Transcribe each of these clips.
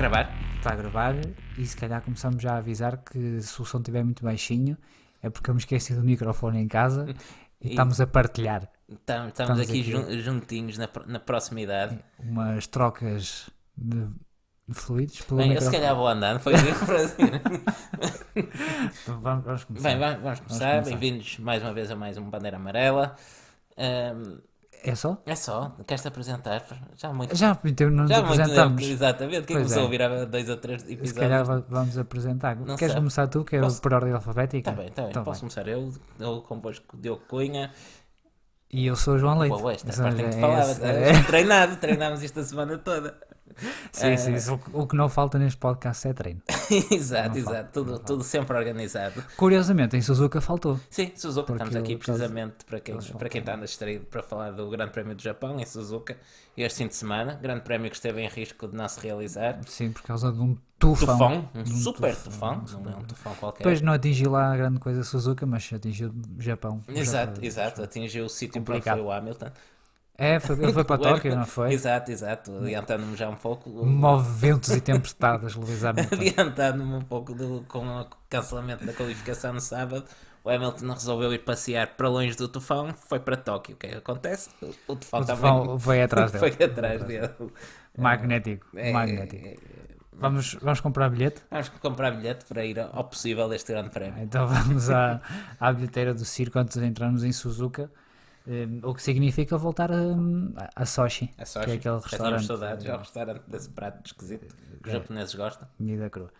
gravar? Está a gravar e se calhar começamos já a avisar que se o som estiver muito baixinho é porque eu me esqueci do microfone em casa e estamos a partilhar. Estamos aqui juntinhos na proximidade. Umas trocas de fluidos pelo Bem, eu se microfone. calhar vou andando, foi isso para dizer. Então vamos começar. Bem, vamos começar. Bem-vindos mais uma vez a mais um Bandeira Amarela. É só? É só, queres-te apresentar? Já muito Então não nos apresentamos. Exatamente, quem Pois começou é. a ouvir há 2 ou 3 episódios. Se calhar vamos apresentar. Não Queres sabe. começar tu, que é Posso? por ordem alfabética? Está bem. Então Posso começar eu convosco Diogo Cunha. E eu sou o João Leite. Boa, esta Essa parte tem que é- falar. é- Treinámos isto a semana toda. Sim. O que não falta neste podcast é treino. Exato. Não falta. Tudo sempre organizado. Curiosamente, em Suzuka faltou. Sim, Suzuka, Porque estamos aqui por causa- precisamente para quem está distraído para falar do Grande Prémio do Japão em Suzuka este fim de semana. Grande Prémio que esteve em risco de não se realizar. Sim, por causa de um tufão. Um super tufão, não é um tufão qualquer. Depois não atingiu lá a grande coisa Suzuka, mas atingiu o Japão. Exato, atingiu o sítio para onde foi o Hamilton. Ele foi para Tóquio, não foi? Exato, adiantando-me já um pouco. Move ventos e tempestades, Lewis Hamilton. Adiantando-me um pouco com o cancelamento da qualificação no sábado. O Hamilton resolveu ir passear para longe do tufão, foi para Tóquio. O que é que acontece? O tufão também foi atrás dele. foi atrás dele. Magnético. É, Vamos comprar bilhete? Vamos comprar bilhete para ir ao possível deste Grande Prémio. Então vamos à bilheteira do circo antes de entrarmos em Suzuka. O que significa voltar a Sochi, que é aquele Já tínhamos restaurante. saudades, é o restaurante desse prato esquisito que os japoneses gostam. Comida crua.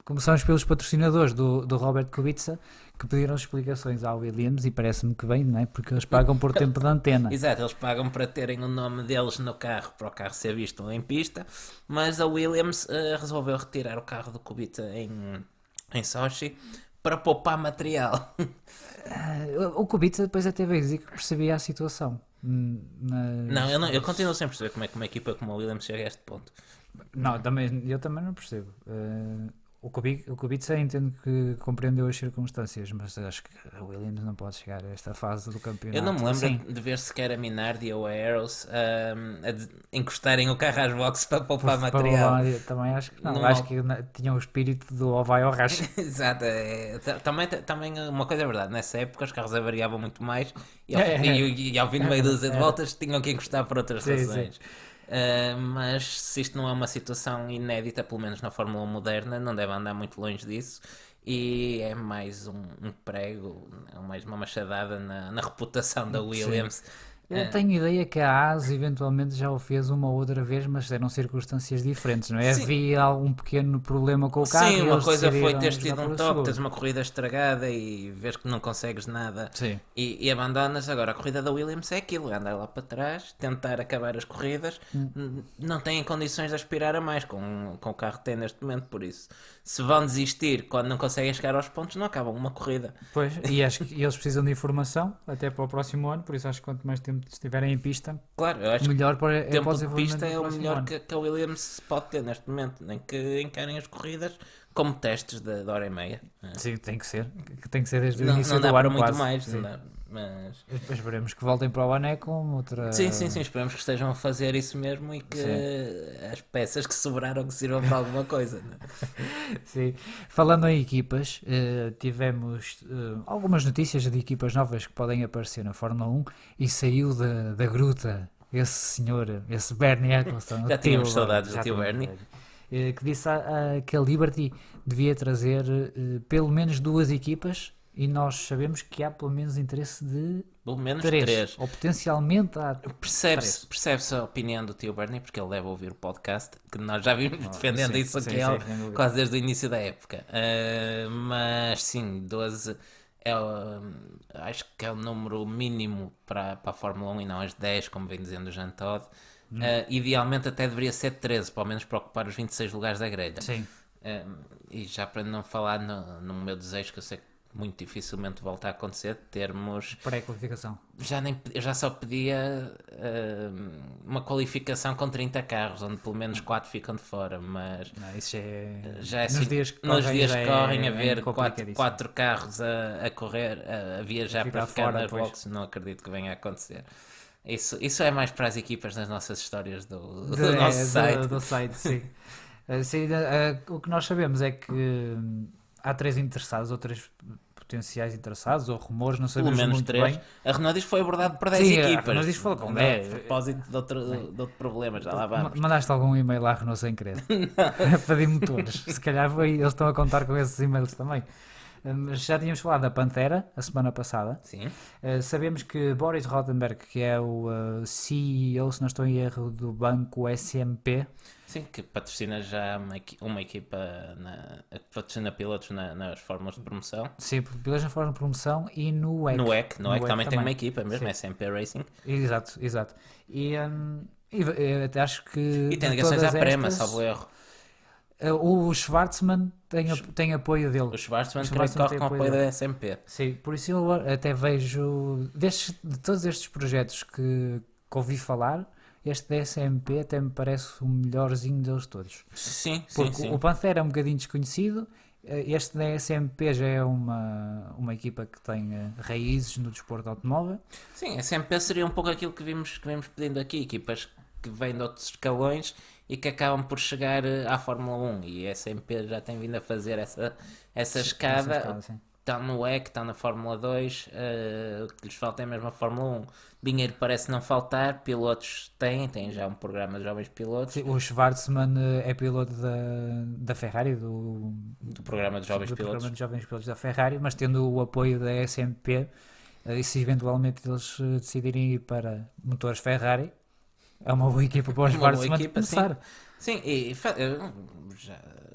Começamos pelos patrocinadores do Robert Kubica, que pediram explicações à Williams, e parece-me que bem, não é? Porque eles pagam por tempo de antena. Exato, eles pagam para terem o nome deles no carro, para o carro ser visto em pista, mas a Williams resolveu retirar o carro do Kubica em Sochi para poupar material. O Kubica depois até veio dizer que percebia a situação. Não, eu continuo sem perceber como é que uma equipa como a Williams chega a este ponto. Não, eu também não percebo. O Kubica entendo que compreendeu as circunstâncias, mas acho que a Williams não pode chegar a esta fase do campeonato. Eu não me lembro Sim. de ver sequer a Minardi ou a Arrows encostarem o carro às boxes para poupar material. Também acho que não. Não Acho há- que tinham o espírito do ou vai ou racha. Exato, também uma coisa é verdade, nessa época os carros avariavam muito mais e ao fim de meia dúzia de voltas tinham que encostar por outras Sim, razões. Mas se isto não é uma situação inédita, pelo menos na Fórmula 1 moderna, não deve andar muito longe disso. E é mais um prego, é mais uma machadada na reputação da Williams. Eu tenho ideia que a Haas eventualmente já o fez uma ou outra vez, mas eram circunstâncias diferentes, não é? Sim. Havia algum pequeno problema com o carro. Sim, e uma eles coisa foi decidiram teres jogar tido um por toque, seguro. tens uma corrida estragada e vês que não consegues nada Sim. e abandonas. Agora a corrida da Williams é aquilo, andar lá para trás, tentar acabar as corridas, não têm condições de aspirar a mais com o carro que tem neste momento, por isso se vão desistir quando não conseguem chegar aos pontos, não acabam uma corrida. Pois, e acho que eles precisam de informação até para o próximo ano, por isso acho que quanto mais tempo estiverem em pista, Claro, eu acho que melhor o para tempo o de pista é o próximo melhor ano. que a Williams pode ter neste momento, nem que encarem as corridas como testes de hora e meia. Sim, tem que ser desde o Não início dá do para ano muito quase. mais, Sim. não dá, mas... Esperemos que voltem para o ano é com outra... Sim, esperamos que estejam a fazer isso mesmo e que as peças que sobraram que sirvam para alguma coisa. Não é? Sim. Falando em equipas, tivemos algumas notícias de equipas novas que podem aparecer na Fórmula 1 e saiu da gruta esse senhor, esse Bernie Eccleston. Já o tínhamos tio, saudades do já tio tínhamos, Bernie. que disse que a Liberty devia trazer pelo menos 2 equipas e nós sabemos que há pelo menos interesse de Pelo menos 3, 3. ou potencialmente há Percebe-se a opinião do tio Bernie, porque ele deve ouvir o podcast, que nós já vimos defendendo sim, isso sim, aqui sim, sem dúvida. quase desde o início da época. Mas sim, 12 acho que é o número mínimo para a Fórmula 1 e não as 10, como vem dizendo o Jean Todt. Idealmente até deveria ser 13, pelo menos para ocupar os 26 lugares da grelha. Sim. E já para não falar no meu desejo, que eu sei que muito dificilmente volta a acontecer, termos... Pré-qualificação. Eu já só pedia uma qualificação com 30 carros, onde pelo menos 4 ficam de fora, mas Não, isso já é nos assim, dias que nos correm, dias já que correm é a ver complicadíssimo. 4 carros a correr, a viajar Ficar para ficar fora, nas pois. boxes, não acredito que venha a acontecer. Isso é mais para as equipas nas nossas histórias do nosso site. Do site, sim. Sim, o que nós sabemos é que há 3 interessados ou 3 potenciais interessados ou rumores, não Pelo sabemos menos muito 3. bem. A Renault diz que foi abordado por 10 Sim, a equipas. Renault diz que falou com Não, 10. A propósito de outro problema, já lá vamos. Mandaste algum e-mail à Renault sem querer? A pedir motores. Se calhar eles estão a contar com esses e-mails também. Mas já tínhamos falado da Pantera a semana passada. Sim. Sabemos que Boris Rotenberg, que é o CEO, se não estou em erro, do banco SMP. Sim, que patrocina já uma equipa que patrocina pilotos nas fórmulas de promoção. Sim, pilotos na forma de promoção e no WEC. No WEC também tem uma equipa mesmo, Sim. é SMP Racing. Exato. E até acho que. E tem de ligações à todas Prema, estas, salvo erro. O Schwartzman tem apoio dele. O Schwartzman O creio que corre tem com apoio dele. da SMP. Sim, por isso eu até vejo. De todos estes projetos que ouvi falar, este da SMP até me parece o melhorzinho deles todos. Sim, Porque sim. o Panther é um bocadinho desconhecido. Este da SMP já é uma equipa que tem raízes no desporto automóvel. Sim, a SMP seria um pouco aquilo que vimos pedindo aqui, equipas que vêm de outros escalões e que acabam por chegar à Fórmula 1, e a SMP já tem vindo a fazer essa escada. Sim. Estão no WEC, estão na Fórmula 2, o que lhes falta é mesmo a Fórmula 1. Dinheiro parece não faltar, pilotos têm já um programa de jovens pilotos. Sim, o Schwartzman é piloto da Ferrari, do Programa de jovens pilotos. programa de jovens pilotos da Ferrari, mas tendo o apoio da SMP, e se eventualmente eles decidirem ir para motores Ferrari, é uma boa equipa para o Uma boa Schwartzman equipa, começar. Sim,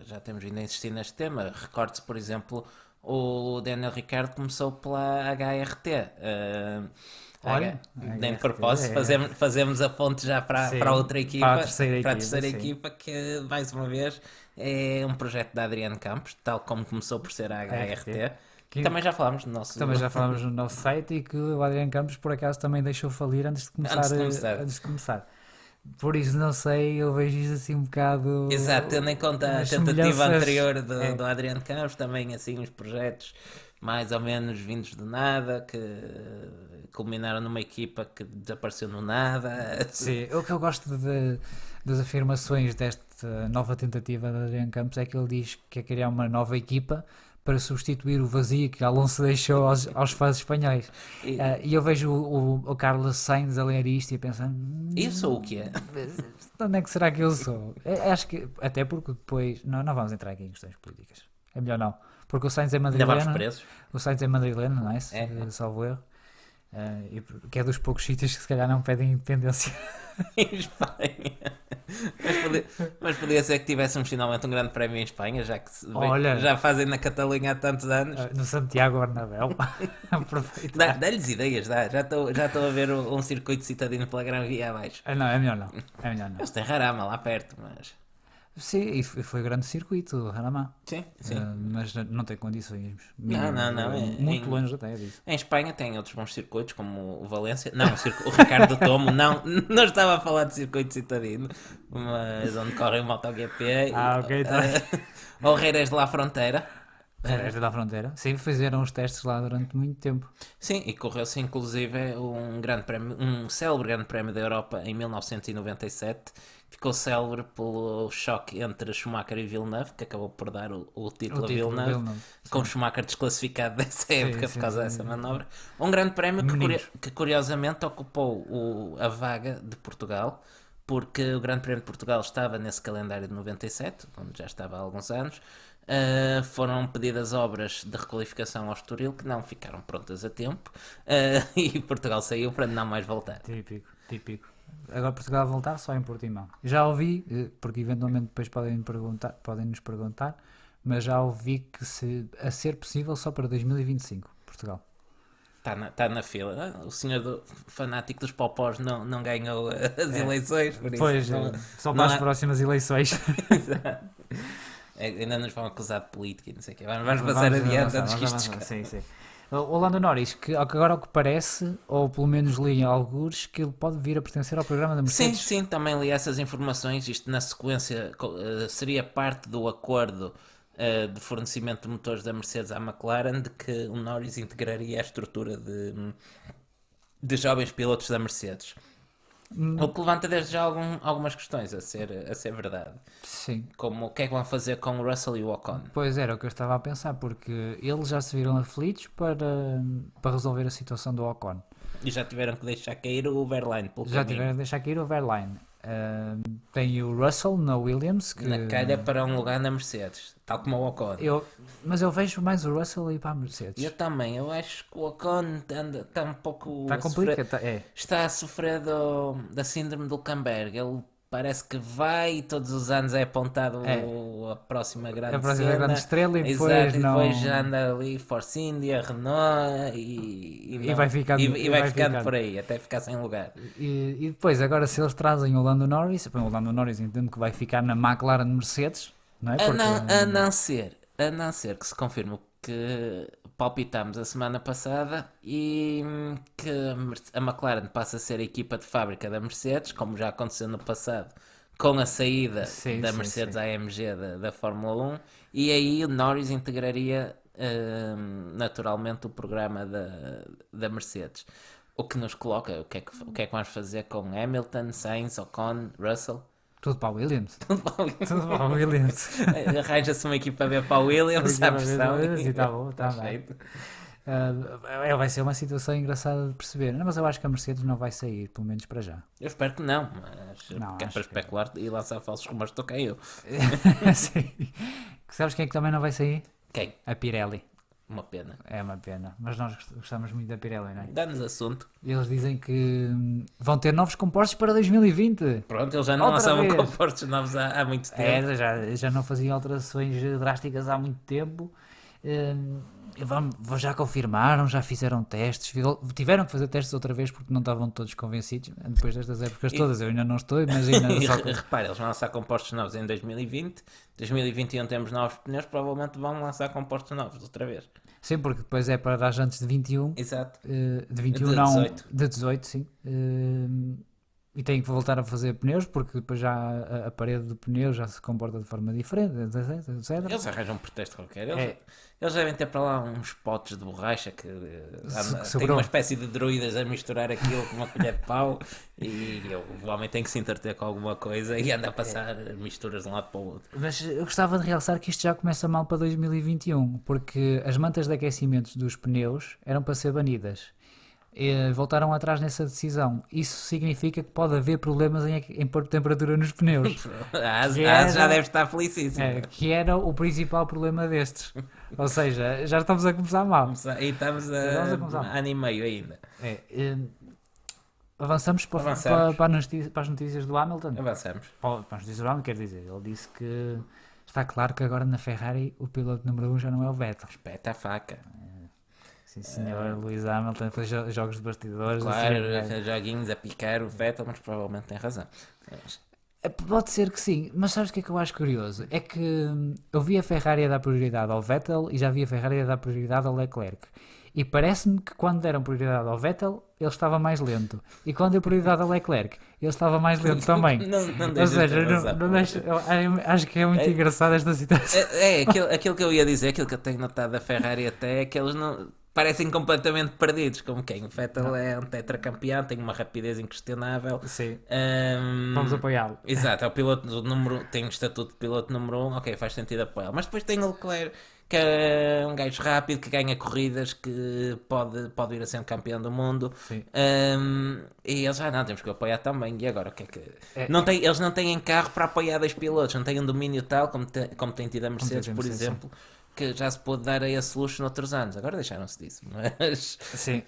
já temos vindo a insistir neste tema. Recorde-se, por exemplo, o Daniel Ricciardo começou pela HRT. Olha, Nem de HRT, propósito, fazemos a ponte já Sim, para a outra equipa, para a terceira sim. equipa, que mais uma vez é um projeto da Adriano Campos, tal como começou por ser a HRT. Também já falámos no nosso. Também já falámos no nosso site e que o Adriano Campos por acaso também deixou falir antes de começar. Por isso não sei, eu vejo isso assim um bocado. Exato, tendo em conta a umas tentativa semelhanças. anterior do Adriano Campos, também assim uns projetos mais ou menos vindos do nada, que culminaram numa equipa que desapareceu no nada. Sim, o que eu gosto das afirmações desta nova tentativa de Adriano Campos é que ele diz que quer criar uma nova equipa para substituir o vazio que Alonso deixou aos fãs espanhóis. E eu vejo o Carlos Sainz a ler isto e a pensar: Eu sou o que é? onde é que será que eu sou? Acho que, até porque depois, não vamos entrar aqui em questões políticas, é melhor não, porque o Sainz é Ainda vamos madrileno, presos. o Sainz é madrileno, não é? É. Salvo erro. Que é dos poucos sítios que se calhar não pedem independência. Em Espanha. Mas podia ser que tivéssemos finalmente um grande prémio em Espanha, já que Olha. já fazem na Catalunha há tantos anos. No Santiago Bernabéu. Aproveitar. Dá-lhes ideias, dá. Já estou a ver um circuito citadino pela Gran Via abaixo. Não, é melhor não. Eles têm Jarama lá perto, mas. Sim, e foi grande circuito, o Haramá. Sim. Mas não tem condições. Não. Muito longe até disso. Em Espanha tem outros bons circuitos, como o Valência. Não, o Ricardo Tomo, não estava a falar de circuito citadino, mas onde corre o MotoGP. Ok, tá. Ou Reiras de la Fronteira. Esta da fronteira. Sim, fizeram os testes lá durante muito tempo. Sim, e correu-se inclusive um célebre grande prémio da Europa em 1997. Ficou célebre pelo choque entre Schumacher e Villeneuve, que acabou por dar o título a Villeneuve, com Schumacher desclassificado dessa época por causa dessa manobra. Um grande prémio que curiosamente ocupou a vaga de Portugal, porque o Grande Prémio de Portugal estava nesse calendário de 97, onde já estava há alguns anos. Foram pedidas obras de requalificação ao Estoril que não ficaram prontas a tempo, e Portugal saiu para não mais voltar. Típico. Agora Portugal vai voltar só em Portimão. Já ouvi, porque eventualmente depois podem nos perguntar, mas já ouvi que a ser possível só para 2025, Portugal. Está na fila. O senhor fanático dos popós não ganhou as eleições, por isso. Pois, só para as próximas eleições. Exato. Ainda nos vão acusar de política e não sei o quê. Vamos passar adiante antes que isto escape. Sim. O Lando Norris, que agora o que parece, ou pelo menos li em algures, que ele pode vir a pertencer ao programa da Mercedes. Sim, também li essas informações. Isto na sequência seria parte do acordo de fornecimento de motores da Mercedes à McLaren, de que o Norris integraria a estrutura de jovens pilotos da Mercedes. O que levanta desde já algumas questões a ser verdade. Sim. Como o que é que vão fazer com o Russell e o Ocon? Pois era o que eu estava a pensar, porque eles já se viram aflitos para resolver a situação do Ocon. E já tiveram que deixar cair o Verlaine pelo Já caminho. tiveram de deixar cair o Verlaine. Tem o Russell na Williams, que Na calha para um lugar na Mercedes, tal como o Ocon. mas eu vejo mais o Russell ir para a Mercedes. Eu também, eu acho que o Ocon está um pouco Está a sofrer, complicado, está a sofrer da síndrome do Hulkenberg. Ele parece que vai e todos os anos é apontado a próxima grande a próxima cena. grande estrela e depois Exato, não... e depois já anda ali Force India, Renault e vai ficando- e vai vai ficando ficando. por aí, até ficar sem lugar. E depois, agora se eles trazem o Lando Norris, bem, o Lando Norris entendo que vai ficar na McLaren Mercedes, não é? A não ser que se confirme o que palpitámos a semana passada e que a McLaren passa a ser a equipa de fábrica da Mercedes, como já aconteceu no passado, com a saída Sim, da sim, Mercedes sim. AMG da Fórmula 1, e aí o Norris integraria naturalmente o programa da Mercedes. O que nos coloca, o que é que vamos fazer com Hamilton, Sainz, Ocon, Russell? Tudo para a Williams. Tudo para a Williams. Arranja-se uma equipa B para o Williams, à pressão. E está bom, está bem. Perfeito. Vai ser uma situação engraçada de perceber. Não, mas eu acho que a Mercedes não vai sair, pelo menos para já. Eu espero que não, mas Não, porque é acho para que- especular e lançar falsos rumores, estou cá eu. Sim. Sabes quem é que também não vai sair? Quem? A Pirelli. Uma pena. É uma pena. Mas nós gostamos muito da Pirelli, não é? Dá-nos assunto. Eles dizem que vão ter novos compostos para 2020. Pronto, eles já não Outra lançavam vez. compostos novos há muito tempo. Já não faziam alterações drásticas há muito tempo. Já confirmaram, já fizeram testes. Tiveram que fazer testes outra vez porque não estavam todos convencidos. Depois destas épocas todas, eu ainda não estou, imagina. E Só que- repara, eles vão lançar compostos novos em 2020. 2021 temos novos pneus, provavelmente vão lançar compostos novos outra vez. Sim, porque depois é para as antes de 21. Exato. De 21 De não, 18. de 18, sim. E tem que voltar a fazer pneus porque depois já a parede do pneu já se comporta de forma diferente, etc. Eles arranjam um pretexto qualquer. É. Eles devem ter para lá uns potes de borracha que tem sobrou. uma espécie de druidas a misturar aquilo com uma colher de pau e o homem tem que se entreter com alguma coisa e anda a passar misturas de um lado para o outro. Mas eu gostava de realçar que isto já começa mal para 2021, porque as mantas de aquecimento dos pneus eram para ser banidas. E voltaram atrás nessa decisão. Isso significa que pode haver problemas em pôr temperatura nos pneus. A AS Que já era- deve estar felicíssimo. Que era o principal problema destes. Ou seja, já estamos a começar mal. E estamos Vamos a começar. a ano e meio ainda. Avançamos, Avançamos. para as notícias do Hamilton. Avançamos. Para as notícias do Hamilton, quer dizer, ele disse que está claro que agora na Ferrari o piloto número 1 já não é o Vettel. Espeta a faca. Sim, senhor, Lewis Hamilton fez jogos de bastidores. Claro, assim, joguinhos a picar o Vettel, mas provavelmente tem razão. Pode ser que sim, mas sabes o que é que eu acho curioso? É que eu vi a Ferrari a dar prioridade ao Vettel e já vi a Ferrari a dar prioridade ao Leclerc. E parece-me que quando deram prioridade ao Vettel, ele estava mais lento. E quando deu prioridade ao Leclerc, ele estava mais lento também. Não Ou deixas seja, ter razão. acho que é muito engraçado esta situação. Aquilo que eu ia dizer, aquilo que eu tenho notado da Ferrari até é que eles não parecem completamente perdidos, como quem? O Vettel é um tetracampeão, tem uma rapidez inquestionável. Sim, Ahm, vamos apoiá-lo. Exato, é o piloto do número, tem o estatuto de piloto número 1, ok, faz sentido apoiá-lo. Mas depois tem o Leclerc, que é um gajo rápido, que ganha corridas, que pode ir a ser campeão do mundo. Sim. E eles já não, temos que o apoiar também. E agora, o que é que. É. Eles não têm carro para apoiar dois pilotos, não têm um domínio tal como tem tido a Mercedes, tem a por Mercedes, exemplo, que já se pôde dar a esse luxo noutros anos. Agora deixaram-se disso, mas. Sim,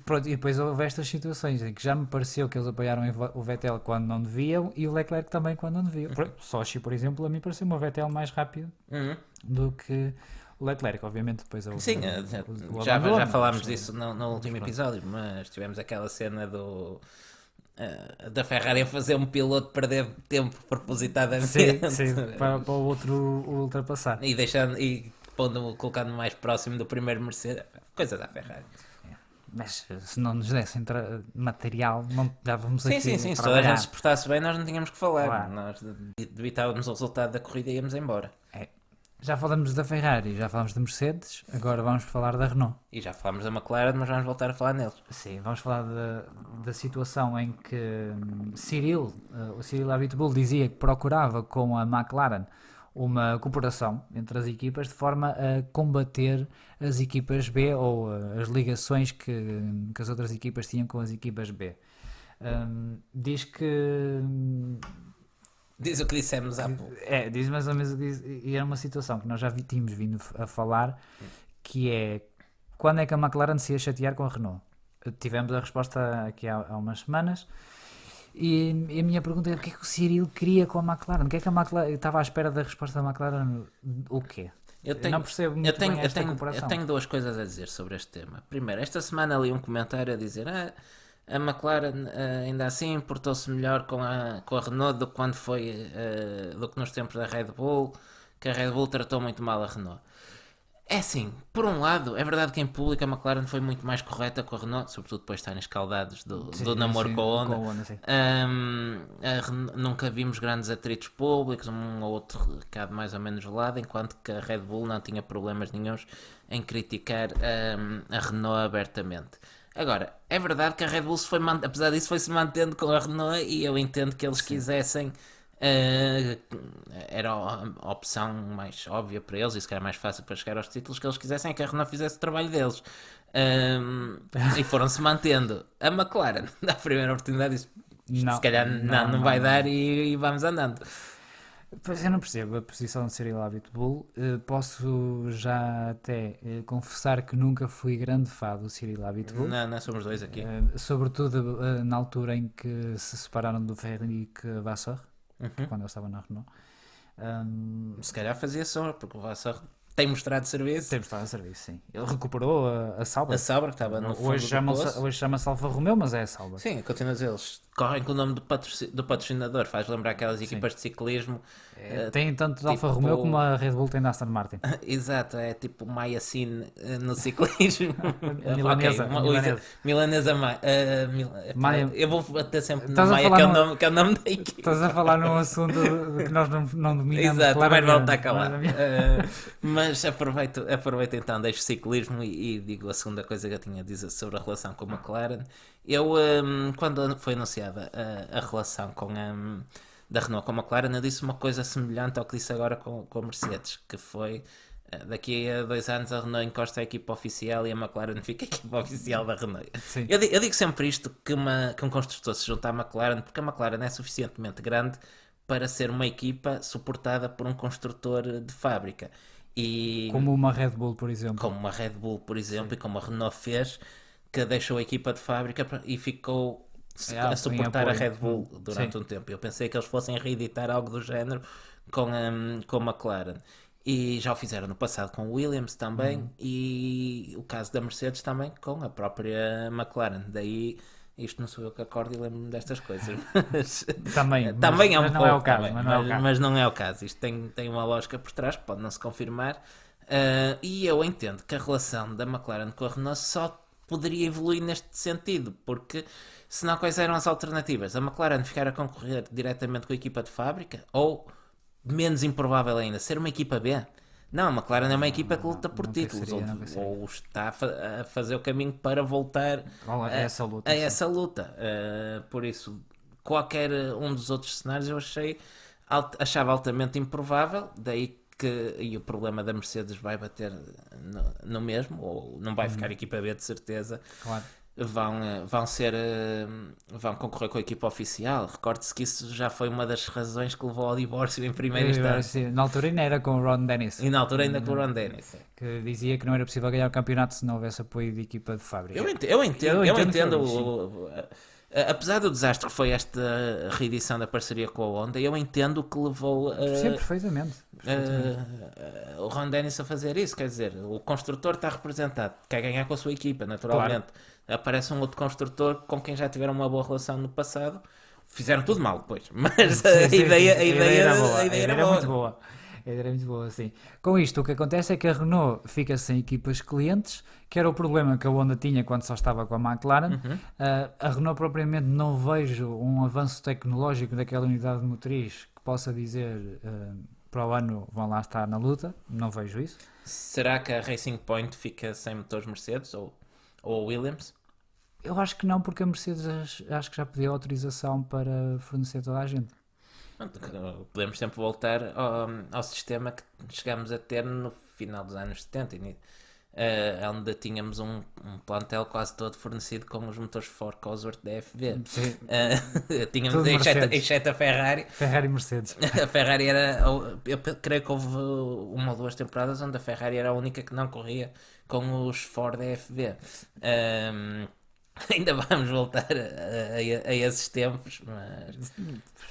pronto, e depois houve estas situações em que já me pareceu que eles apoiaram o Vettel quando não deviam e o Leclerc também quando não deviam. Sochi, por exemplo, a mim pareceu-me o Vettel mais rápido Uhum. do que o Leclerc, obviamente depois houve Sim, o já abandono, falámos mas, disso no último pronto. episódio, mas tivemos aquela cena da Ferrari a fazer um piloto perder tempo propositadamente. Sim, para o outro ultrapassar. E colocando mais próximo do primeiro Mercedes. Coisa da Ferrari. Mas se não nos dessem material, não dávamos aqui Sim. a Se toda a trabalhar. gente se portasse bem, nós não tínhamos que falar. Claro. Nós debitávamos o resultado da corrida e íamos embora. Já falamos da Ferrari, já falamos da Mercedes, agora vamos falar da Renault. E já falámos da McLaren, mas vamos voltar a falar neles. Sim, vamos falar da situação em que o Cyril Abiteboul dizia que procurava com a McLaren uma cooperação entre as equipas de forma a combater as equipas B ou as ligações que as outras equipas tinham com as equipas B. Diz que Diz o que dissemos há pouco. diz mais ou menos o que diz, e era uma situação que nós já tínhamos vindo a falar, que é quando é que a McLaren se ia chatear com a Renault. Tivemos a resposta aqui há umas semanas e a minha pergunta é o que é que o Cyril queria com a McLaren? O que é que a McLaren estava à espera da resposta da McLaren? O quê? Eu não percebo muito bem esta comparação. Eu tenho duas coisas a dizer sobre este tema. Primeiro, esta semana li um comentário a dizer a McLaren ainda assim portou-se melhor com a Renault do que quando foi do que nos tempos da Red Bull, que a Red Bull tratou muito mal a Renault. É assim, por um lado, é verdade que em público a McLaren foi muito mais correta com a Renault, sobretudo depois de estarem escaldados do namoro com a Honda. Sim. Nunca vimos grandes atritos públicos, um ou outro recado mais ou menos velado, enquanto que a Red Bull não tinha problemas nenhuns em criticar a Renault abertamente. Agora, é verdade que a Red Bull apesar disso foi-se mantendo com a Renault e eu entendo que eles quisessem, era a opção mais óbvia para eles, isso que era mais fácil para chegar aos títulos, que eles quisessem é que a Renault fizesse o trabalho deles. E foram-se mantendo. A McLaren, na primeira oportunidade, disse, se calhar não vai dar e vamos andando. Pois eu não percebo a posição de Cyril Abiteboul. Posso já até confessar que nunca fui grande fã do Cyril Abiteboul. Não somos dois aqui. Sobretudo na altura em que se separaram do Frederic Vasseur, quando ele estava na Renault. Se calhar fazia sombra, porque o Vasseur tem mostrado serviço. Tem mostrado serviço, sim. Ele recuperou a Sauber. A Sauber que estava no fundo Hoje chama-se Alfa Romeo, mas é a Sauber. Sim, continua a dizer, eles correm com o nome do patrocinador, faz lembrar aquelas equipas de ciclismo. Tem tanto de Alfa Romeo como a Red Bull tem da Aston Martin. Exato, é tipo Maiacine no ciclismo. Milanesa. Milanesa Maia. Eu vou bater sempre no Maia, que é o nome da equipe. Estás a falar num assunto que nós não dominamos. Exato, mas não está calado. Mas aproveito então, deixo o ciclismo e digo a segunda coisa que eu tinha a dizer sobre a relação com a McLaren. Eu, quando foi anunciada a relação da Renault com a McLaren, eu disse uma coisa semelhante ao que disse agora com a Mercedes, que foi daqui a 2 anos a Renault encosta a equipa oficial e a McLaren fica a equipa oficial da Renault. Eu digo sempre isto, que um construtor se junta à McLaren, porque a McLaren é suficientemente grande para ser uma equipa suportada por um construtor de fábrica. Como uma Red Bull, por exemplo. Como uma Red Bull, por exemplo, e como a Renault fez, que deixou a equipa de fábrica e ficou a suportar a Red Bull durante um tempo. Eu pensei que eles fossem reeditar algo do género com a McLaren. E já o fizeram no passado com o Williams também, e o caso da Mercedes também com a própria McLaren. Daí, isto não sou eu que acordo e lembro-me destas coisas. Também é um pouco, não é o caso, mas não é o caso. Isto tem uma lógica por trás, pode não se confirmar. E eu entendo que a relação da McLaren com a Renault só poderia evoluir neste sentido, porque se não, quais eram as alternativas? A McLaren ficar a concorrer diretamente com a equipa de fábrica, ou, menos improvável ainda, ser uma equipa B? Não, a McLaren é uma equipa que luta por títulos, ou está a fazer o caminho para voltar a essa luta. Por isso, qualquer um dos outros cenários eu achava altamente improvável, daí que o problema da Mercedes vai bater no mesmo, ou não vai ficar equipa B de certeza. Claro. Vão concorrer com a equipa oficial. Recorde-se que isso já foi uma das razões que levou ao divórcio em primeira instância. Na altura ainda era com o Ron Dennis. E na altura ainda com o Ron Dennis. Que dizia que não era possível ganhar o campeonato se não houvesse apoio de equipa de fábrica. Eu entendo apesar do desastre que foi esta reedição da parceria com a Honda, eu entendo o que levou perfeitamente. O Ron Dennis a fazer isso. Quer dizer, o construtor está representado, quer ganhar com a sua equipa, naturalmente. Claro. Aparece um outro construtor com quem já tiveram uma boa relação no passado. Fizeram tudo mal depois, mas a ideia era muito boa. Era muito boa, sim. Com isto, o que acontece é que a Renault fica sem equipas clientes, que era o problema que a Honda tinha quando só estava com a McLaren. A Renault, propriamente, não vejo um avanço tecnológico daquela unidade motriz que possa dizer para o ano vão lá estar na luta, não vejo isso. Será que a Racing Point fica sem motores Mercedes ou a Williams? Eu acho que não, porque a Mercedes acho que já pediu autorização para fornecer toda a gente. Pronto, podemos sempre voltar ao sistema que chegámos a ter no final dos anos 70, onde tínhamos um plantel quase todo fornecido com os motores Ford Cosworth da FV. Sim, Tínhamos, tudo Mercedes. exceto a Ferrari. Ferrari e Mercedes. A Ferrari era. Eu creio que houve uma ou duas temporadas onde a Ferrari era a única que não corria com os Ford FV. Ainda vamos voltar a esses tempos, mas.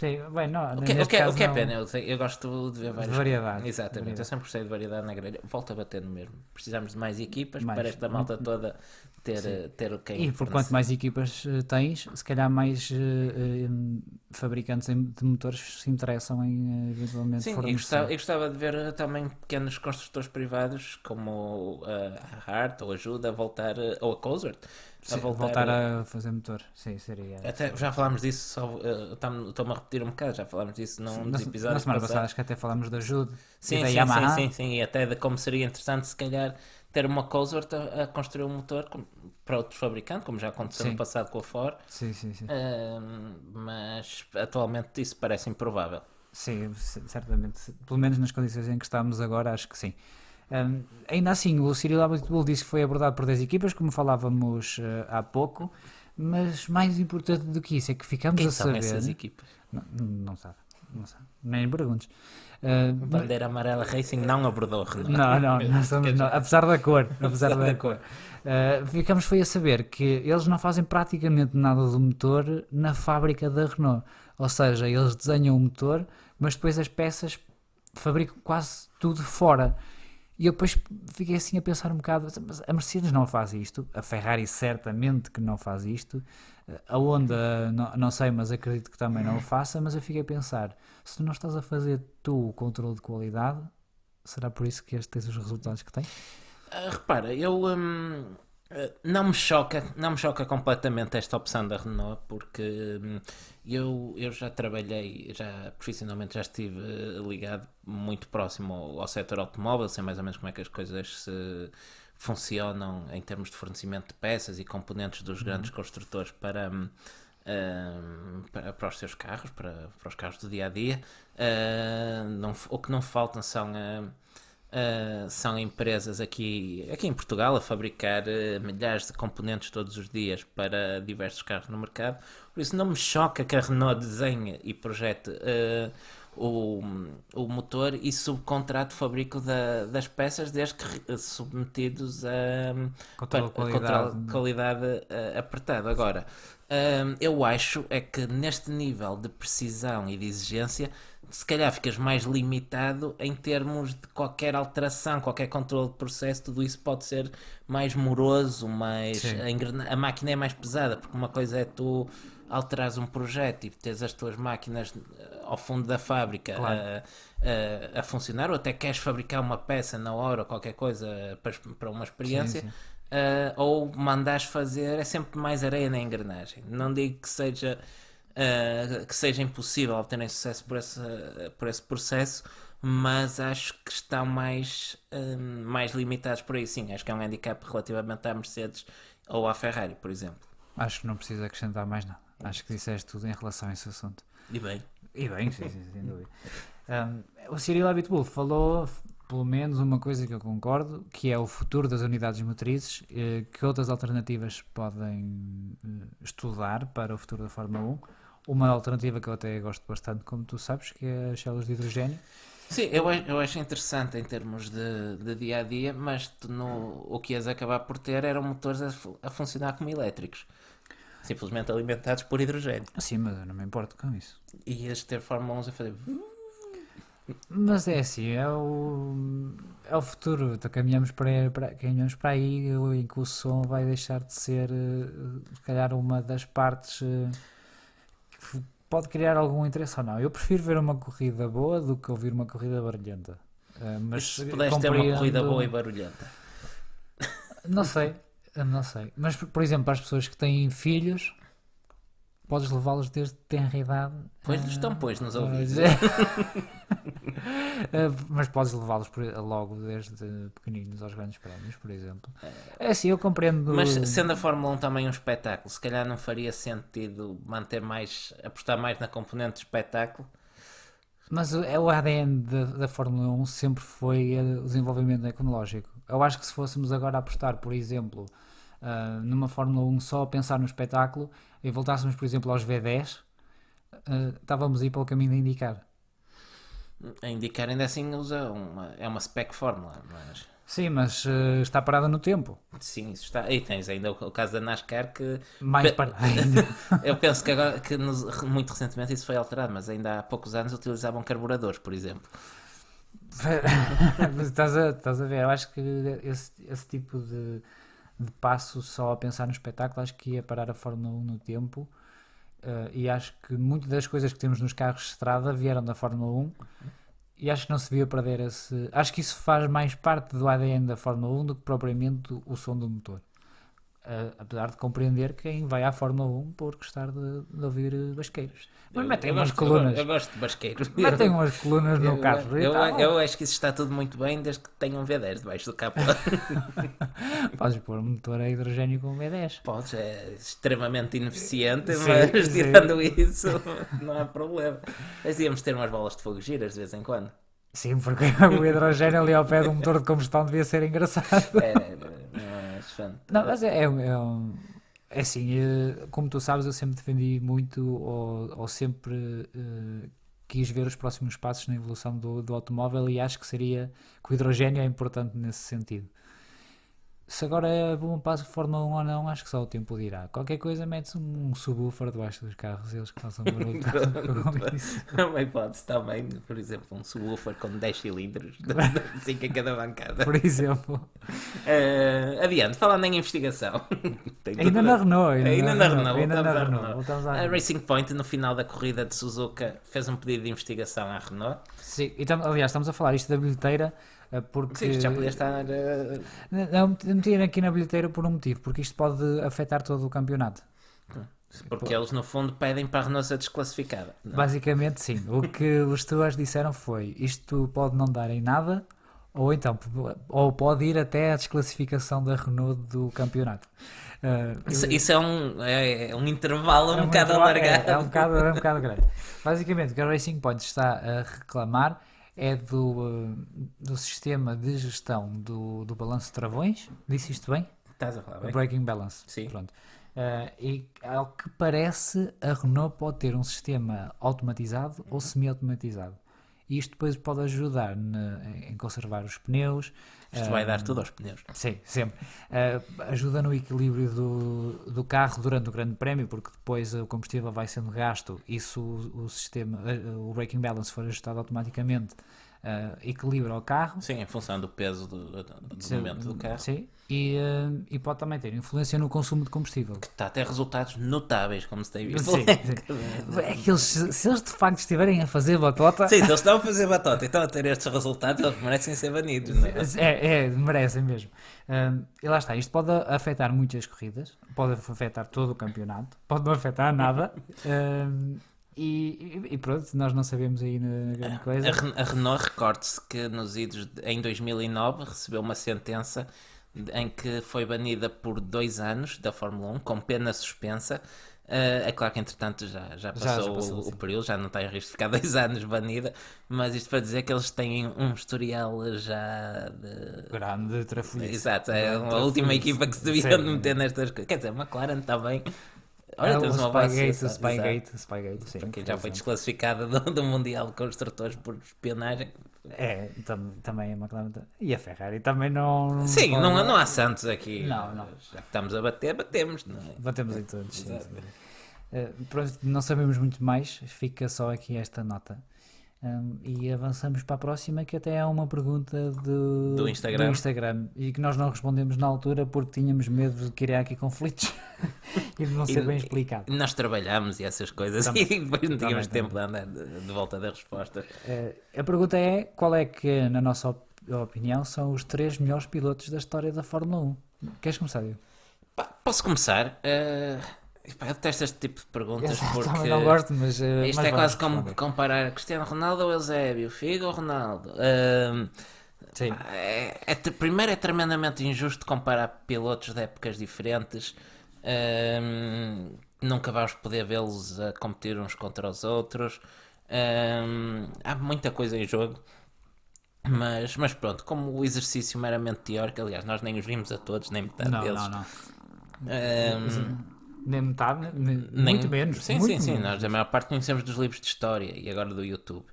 Sim, bem, não, O que neste é caso não. pena, eu gosto de ver várias. Variedade. Exatamente, Variedade. eu sempre gostei de variedade na grelha. Volto a bater no mesmo. Precisamos de mais equipas Mais. para esta malta toda ter o quem. E por quanto mais equipas tens, se calhar mais fabricantes de motores se interessam em eventualmente Sim, fornecer. e gostava de ver também pequenos construtores privados como a Hart ou a Juda a voltar, ou a Cosworth, a Sim, voltar a fazer motor. Sim, seria. Até, já falámos disso, estou-me a repetir um bocado, já falámos disso num dos Na episódios semana passada passados. acho que até falámos da Jude Sim, e da sim, Yamaha. sim, e até de como seria interessante se calhar ter uma Cosworth a construir um motor para outro fabricante, como já aconteceu Sim. no passado com a Ford, Sim, sim, sim. mas atualmente isso parece improvável. Sim, certamente. Pelo menos nas condições em que estamos agora, acho que sim. Ainda assim, o Cyril Abiteboul disse que foi abordado por 10 equipas, como falávamos há pouco, mas mais importante do que isso é que ficamos Quem a são saber. essas equipas? Não sabe, nem perguntes. Bandeira Amarela Racing não abordou, Renault. Não somos nós, apesar da cor, ficamos foi a saber que eles não fazem praticamente nada do motor na fábrica da Renault, ou seja, eles desenham o motor, mas depois as peças fabricam quase tudo fora. E eu depois fiquei assim a pensar um bocado, mas a Mercedes não faz isto, a Ferrari certamente que não faz isto, a Honda não sei, mas acredito que também não o faça, mas eu fiquei a pensar, se tu não estás a fazer tu o controle de qualidade, será por isso que este tens os resultados que tem? Repara, não me choca completamente esta opção da Renault, porque eu já trabalhei, profissionalmente já estive ligado muito próximo ao setor automóvel, sei mais ou menos como é que as coisas funcionam em termos de fornecimento de peças e componentes dos grandes construtores para os seus carros, para os carros do dia a dia. O que não faltam são empresas aqui em Portugal a fabricar milhares de componentes todos os dias para diversos carros no mercado. Por isso não me choca que a Renault desenhe e projete o motor e subcontrate o fabrico das peças, desde que submetidos a qualidade apertada. Agora, eu acho é que neste nível de precisão e de exigência, se calhar ficas mais limitado em termos de qualquer alteração, qualquer controle de processo, tudo isso pode ser mais moroso, a máquina é mais pesada, porque uma coisa é tu alterares um projeto e tens as tuas máquinas ao fundo da fábrica, claro, a funcionar, ou até queres fabricar uma peça na hora ou qualquer coisa para uma experiência. Sim. Ou mandares fazer, é sempre mais areia na engrenagem. Não digo que seja impossível obterem sucesso por esse processo, mas acho que estão mais limitados por aí. Sim, acho que é um handicap relativamente à Mercedes ou à Ferrari, por exemplo. Acho que não precisa acrescentar mais nada. Acho que disseste tudo em relação a esse assunto. E bem, sim, sem dúvida. O Cyril Abiteboul falou pelo menos uma coisa que eu concordo, que é o futuro das unidades motrizes, que outras alternativas podem estudar para o futuro da Fórmula 1. Uma alternativa que eu até gosto bastante, como tu sabes, que é as células de hidrogênio. Sim, eu acho interessante em termos de dia a dia, mas o que ias acabar por ter eram motores a funcionar como elétricos, simplesmente alimentados por hidrogênio. Sim, mas eu não me importo com isso. E ias ter Fórmula 1 a fazer. Mas é assim, é o futuro. Então, caminhamos para aí em que o som vai deixar de ser, se calhar, uma das partes que pode criar algum interesse ou não. Eu prefiro ver uma corrida boa do que ouvir uma corrida barulhenta. Mas se puderes ter uma corrida boa e barulhenta. Não sei. Mas, por exemplo, para as pessoas que têm filhos, podes levá-los desde tenra idade. Pois estão, pois, nos ouvidos. Mas podes levá-los logo desde pequeninos aos grandes prémios, por exemplo. É assim, eu compreendo. Mas sendo a Fórmula 1 também um espetáculo, se calhar não faria sentido apostar mais na componente de espetáculo. Mas o ADN da Fórmula 1 sempre foi o desenvolvimento tecnológico. Eu acho que se fôssemos agora apostar, por exemplo, numa Fórmula 1 só a pensar no espetáculo e voltássemos, por exemplo, aos V10, estávamos a ir pelo caminho de indicar. A indicar ainda assim é uma spec fórmula, mas... Sim, mas está parada no tempo. Sim, isso está. E tens ainda o caso da NASCAR que... Mais parada ainda. Eu penso que agora, muito recentemente isso foi alterado, mas ainda há poucos anos utilizavam carburadores, por exemplo. Mas estás a ver, eu acho que esse tipo de passo só a pensar no espetáculo, acho que ia parar a Fórmula 1 no tempo. E acho que muitas das coisas que temos nos carros de estrada vieram da Fórmula 1 e acho que não se devia perder esse... Acho que isso faz mais parte do ADN da Fórmula 1 do que propriamente o som do motor. Apesar de compreender quem vai à Fórmula 1 por gostar de ouvir basqueiros. Mas metem umas colunas. Eu gosto de basqueiros. Metem umas colunas no carro. Eu acho que isso está tudo muito bem desde que tenham V10 debaixo do capô. Podes pôr um motor a hidrogênio com V10. Podes, é extremamente ineficiente, Sim, mas sim. tirando isso, não há problema. Mas íamos ter umas bolas de fogo giras de vez em quando. Sim, porque o hidrogênio ali ao pé do motor de combustão devia ser engraçado. Não, mas é assim, como tu sabes, eu sempre defendi muito ou sempre quis ver os próximos passos na evolução do automóvel e acho que o hidrogênio é importante nesse sentido. Se agora é bom passo Fórmula 1 ou não, acho que só o tempo dirá. Qualquer coisa, metes um subwoofer debaixo dos carros e eles causam barulho com isso. É uma hipótese também, por exemplo, um subwoofer com 10 cilindros, 5 em cada bancada. Por exemplo. Adiante, falando em investigação. Ainda na Renault. Ainda na Renault. Ainda na Renault. Voltamos A Racing Point, no final da corrida de Suzuka, fez um pedido de investigação à Renault. Sim, aliás, estamos a falar isto da bilheteira porque... Sim, isto já podia estar... Não, meti aqui na bilheteira por um motivo, porque isto pode afetar todo o campeonato. Porque eles, no fundo, pedem para a Renault ser desclassificada. Não? Basicamente, sim. O que os stewards disseram foi, isto pode não dar em nada, ou pode ir até à desclassificação da Renault do campeonato. Isso é um intervalo um bocado alargado. É um bocado grande. Basicamente, o que a Racing Point está a reclamar é do sistema de gestão do balanço de travões. Disse isto bem? Estás a falar bem? O Braking Balance. Sim. Pronto. E ao que parece, a Renault pode ter um sistema automatizado ou semi-automatizado. E isto depois pode ajudar em conservar os pneus. Isto vai dar tudo aos pneus. Sim, sempre. Ajuda no equilíbrio do carro durante o Grande Prémio, porque depois o combustível vai sendo gasto e se o sistema, o braking balance for ajustado automaticamente, equilibra o carro. Sim, em função do peso do momento do carro. Sim, e pode também ter influência no consumo de combustível. Que está a ter resultados notáveis, como se tem visto. Sim. É que se eles de facto estiverem a fazer batota... Sim, se eles estão a fazer batota e estão a ter estes resultados, eles merecem ser banidos, não é? Merecem mesmo. E lá está, isto pode afetar muitas corridas, pode afetar todo o campeonato, pode não afetar nada. E pronto, nós não sabemos aí na grande coisa. A Renault, recorde-se que nos idos em 2009 recebeu uma sentença em que foi banida por 2 anos da Fórmula 1 com pena suspensa. É claro que entretanto já passou o período, já não está em risco de ficar 2 anos banida, mas isto para dizer que eles têm um historial já de... grande trafolhice. Exato, é a última equipa que se devia meter nestas coisas. Quer dizer, a McLaren também. Olha, temos uma Spygate, sim. Porque já foi desclassificada do Mundial de Construtores por espionagem. Também a McLaren e a Ferrari também não... Sim, não há santos aqui. Não. Já que estamos a bater, batemos, não é? Batemos em todos, sim. Pronto, não sabemos muito mais, fica só aqui esta nota. E avançamos para a próxima, que até é uma pergunta do Instagram e que nós não respondemos na altura porque tínhamos medo de criar aqui conflitos e de não ser bem explicado. Nós trabalhámos e essas coisas e depois não tínhamos tempo de andar de volta das respostas. A pergunta é, qual é que, na nossa opinião, são os 3 melhores pilotos da história da Fórmula 1? Queres começar, Diogo? Posso começar? Epá, eu detesto este tipo de perguntas Também porque não gosto, mas. isto Mas é vamos quase como responder. comparar Cristiano Ronaldo ou Eusébio, Figo ou Ronaldo. Sim. Primeiro é tremendamente injusto comparar pilotos de épocas diferentes. Nunca vais poder vê-los a competir uns contra os outros. Há muita coisa em jogo. Mas pronto, como o exercício meramente teórico, aliás, nós nem os vimos a todos, nem metade Não, deles. não. Ahm, Nem metade, nem, muito menos. sim, Muito sim, menos. nós a maior parte conhecemos dos livros de história e agora do YouTube.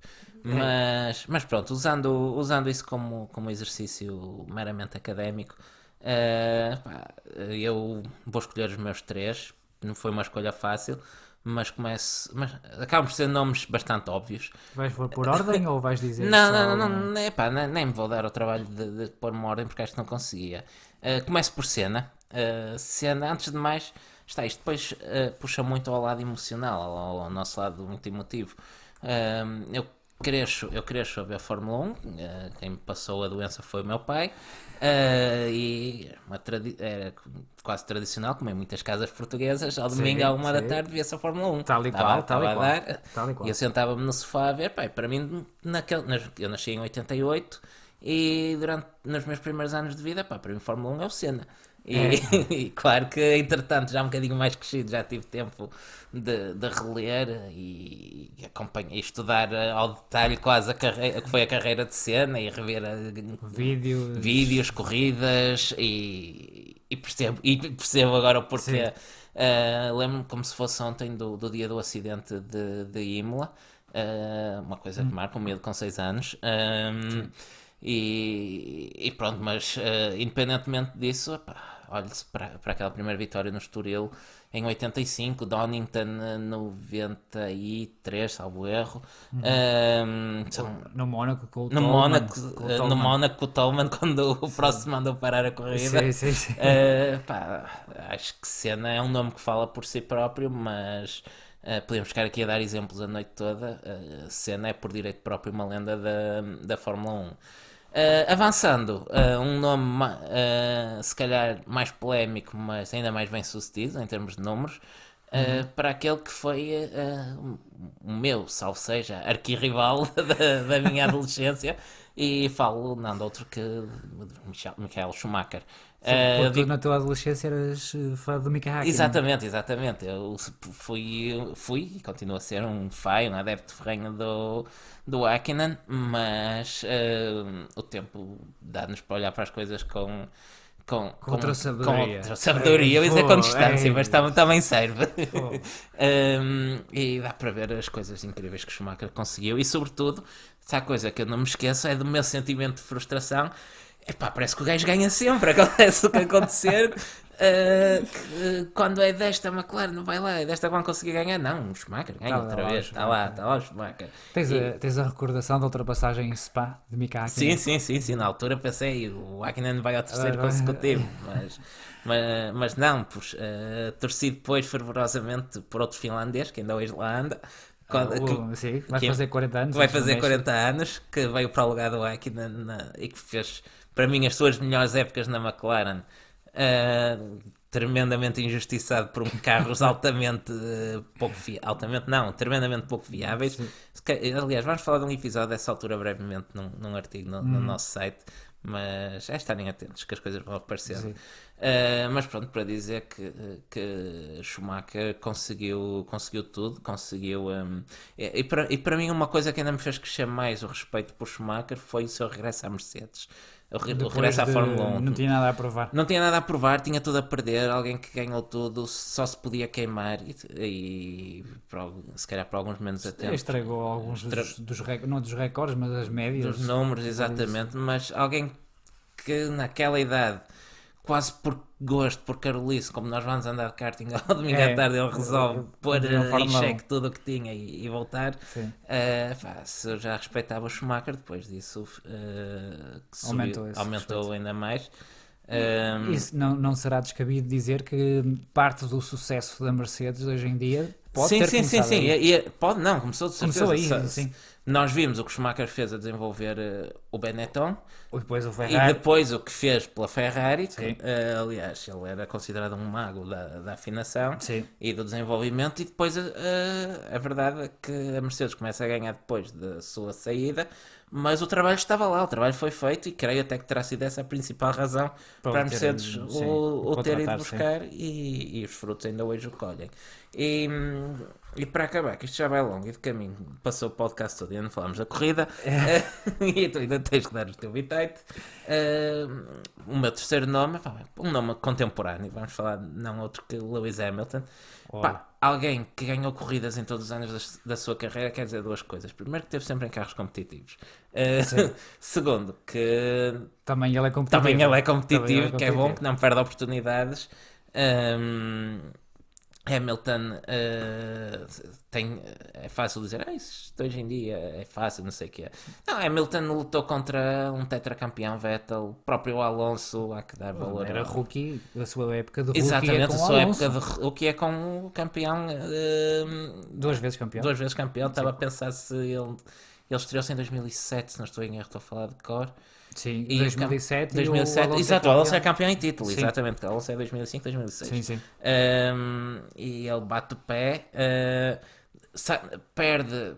É. Mas pronto, usando isso como exercício meramente académico, pá, eu vou escolher os meus três. Não foi uma escolha fácil, mas acabam por ser nomes bastante óbvios. Vais por ordem ou vais dizer Não, só. epá, nem me vou dar o trabalho de pôr uma ordem porque acho que não conseguia. Começo por Senna. Senna, antes de mais, está isto depois puxa muito ao lado emocional, ao nosso lado muito emotivo. Eu cresço a ver a Fórmula 1, quem me passou a doença foi o meu pai, e era quase tradicional, como em muitas casas portuguesas, ao domingo à uma da Sim. tarde via-se a Fórmula 1. Tal e Estava qual, tal e a qual. dar, Tal e e qual. eu sentava-me no sofá a ver, pai, para mim, eu nasci em 88 e nos meus primeiros anos de vida, pá, para mim Fórmula 1 é o Senna. É. E claro que entretanto já um bocadinho mais crescido já tive tempo de reler e acompanhar e estudar ao detalhe quase a carreira, que foi a carreira de Senna e rever Vídeos. vídeos, corridas e percebo agora o porquê. Lembro-me como se fosse ontem do dia do acidente de Imola, uma coisa que marca um miúdo com 6 anos. E pronto, mas independentemente disso, epá, olhe-se para aquela primeira vitória no Estoril em 85, Donington 93, salvo erro. No Mónaco com o No Tolman. Mónaco, o Tolman, quando o próximo mandou parar a corrida. Sim. Pá, acho que Senna é um nome que fala por si próprio, mas podemos ficar aqui a dar exemplos a noite toda. Senna é por direito próprio uma lenda da Fórmula 1. Avançando, um nome se calhar mais polémico, mas ainda mais bem sucedido em termos de números, para aquele que foi o meu, salvo seja, arquirrival da minha adolescência, e falo não de outro que Michael Schumacher. Porque tu na tua adolescência eras fã do Mika Hakkinen. Exatamente. Eu fui e continuo a ser um fã, um adepto ferrenho do Hakkinen, mas o tempo dá-nos para olhar para as coisas com outra sabedoria. outra sabedoria. Eu ia dizer com distância, mas também serve. Pô. E dá para ver as coisas incríveis que o Schumacher conseguiu. E sobretudo, se há coisa que eu não me esqueço é do meu sentimento de frustração. Epá, parece que o gajo ganha sempre, acontece o que acontecer. Quando é desta McLaren não vai lá, é desta que vão conseguir ganhar. Não, o Schumacher ganha Tá outra lá, vez, o está lá o Schumacher. Tens a recordação da ultrapassagem em Spa de Mika Hakkinen? Sim, na altura pensei, o Hakkinen vai ao terceiro Agora- consecutivo, mas não, torci depois fervorosamente por outro finlandês, que ainda hoje lá anda, Sim, vai que fazer 40 anos. vai antes do fazer México. 40 anos, que veio para o lugar do Hakkinen e que fez, para mim, as suas melhores épocas na McLaren. Tremendamente injustiçado por carros altamente tremendamente pouco viáveis. Aliás, vamos falar de um episódio dessa altura brevemente num artigo no nosso site, mas é estarem atentos que as coisas vão aparecendo. Mas pronto, para dizer que Schumacher conseguiu tudo, e para mim uma coisa que ainda me fez crescer mais o respeito por Schumacher foi o seu regresso à Mercedes. O Depois regresso à Fórmula 1. Não tinha nada a provar. Não tinha nada a provar, tinha tudo a perder. Alguém que ganhou tudo só se podia queimar se calhar para alguns menos atentos. Estragou alguns não dos recordes, mas das médias. Dos números, exatamente. Mas alguém que naquela idade, quase por gosto, por carolice, como nós vamos andar de karting ao domingo à tarde, ele resolve pôr em xeque tudo o que tinha e voltar. Se eu já respeitava o Schumacher, depois disso aumentou ainda mais. Isso não será descabido dizer que parte do sucesso da Mercedes hoje em dia pode ter começado aí. Pode, não, começou de certeza. Começou aí, sim. Nós vimos o que o Schumacher fez a desenvolver o Benetton E depois o e Ferrari. depois o que fez pela Ferrari, que, Sim. aliás, ele era considerado um mago da afinação Sim. e do desenvolvimento, e depois a verdade é que a Mercedes começa a ganhar depois da sua saída, mas o trabalho estava lá, o trabalho foi feito e creio até que terá sido essa a principal razão para a Mercedes sim, o ter ido contratar, buscar e os frutos ainda hoje o colhem. E para acabar, que isto já vai longo e de caminho, passou o podcast todo e não falamos da corrida, e tu ainda tens que dar o teu bitite. O meu terceiro nome, pá, um nome contemporâneo, vamos falar não outro que Lewis Hamilton. Pá, alguém que ganhou corridas em todos os anos da sua carreira quer dizer duas coisas. Primeiro, que teve sempre em carros competitivos. Segundo, que Também ele é competitivo. também ele é competitivo, Também ele é que é bom, competitivo. que não perde oportunidades. Hamilton é fácil dizer, isto hoje em dia é fácil, não sei o quê. Não, Hamilton lutou contra um tetracampeão Vettel, o próprio Alonso, há que dar valor. Era rookie, a sua época de rookie Exatamente, é a com o sua Alonso. época o que é com o campeão, 2 vezes campeão. 2 vezes campeão. Estava a pensar se ele estreou-se em 2007, se não estou em erro, estou a falar de cor. Sim, E 2007. 2007, E o Alonso exato, o Alonso é campeão em título, Sim. exatamente, o Alonso é 2005, 2006. Sim, sim. E ele bate o pé, perde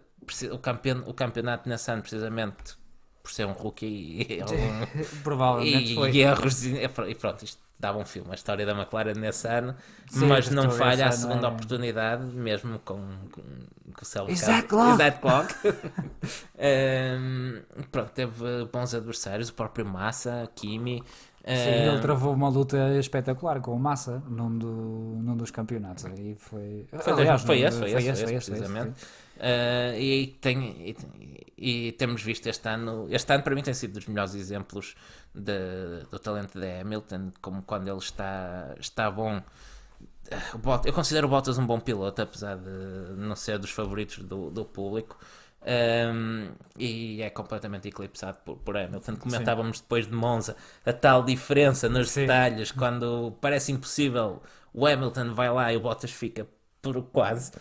o campeonato nesse ano precisamente por ser um rookie Provavelmente foi. e erros, e pronto, isto dava um filme, a história da McLaren nesse ano, Sim, mas a não história falha a desse ano segunda é- oportunidade, mesmo com o self Exact clock. Exact clock. Pronto, teve bons adversários, o próprio Massa, Kimi. Sim, ele travou uma luta espetacular com o Massa num dos campeonatos. E foi. Aliás, Foi esse, esse, precisamente. sim. E temos visto este ano para mim tem sido dos melhores exemplos do talento de Hamilton, como quando ele está bom. Eu considero o Bottas um bom piloto, apesar de não ser dos favoritos do público. E é completamente eclipsado por Hamilton. Comentávamos depois de Monza a tal diferença nos Sim. detalhes, quando parece impossível, o Hamilton vai lá e o Bottas fica por quase.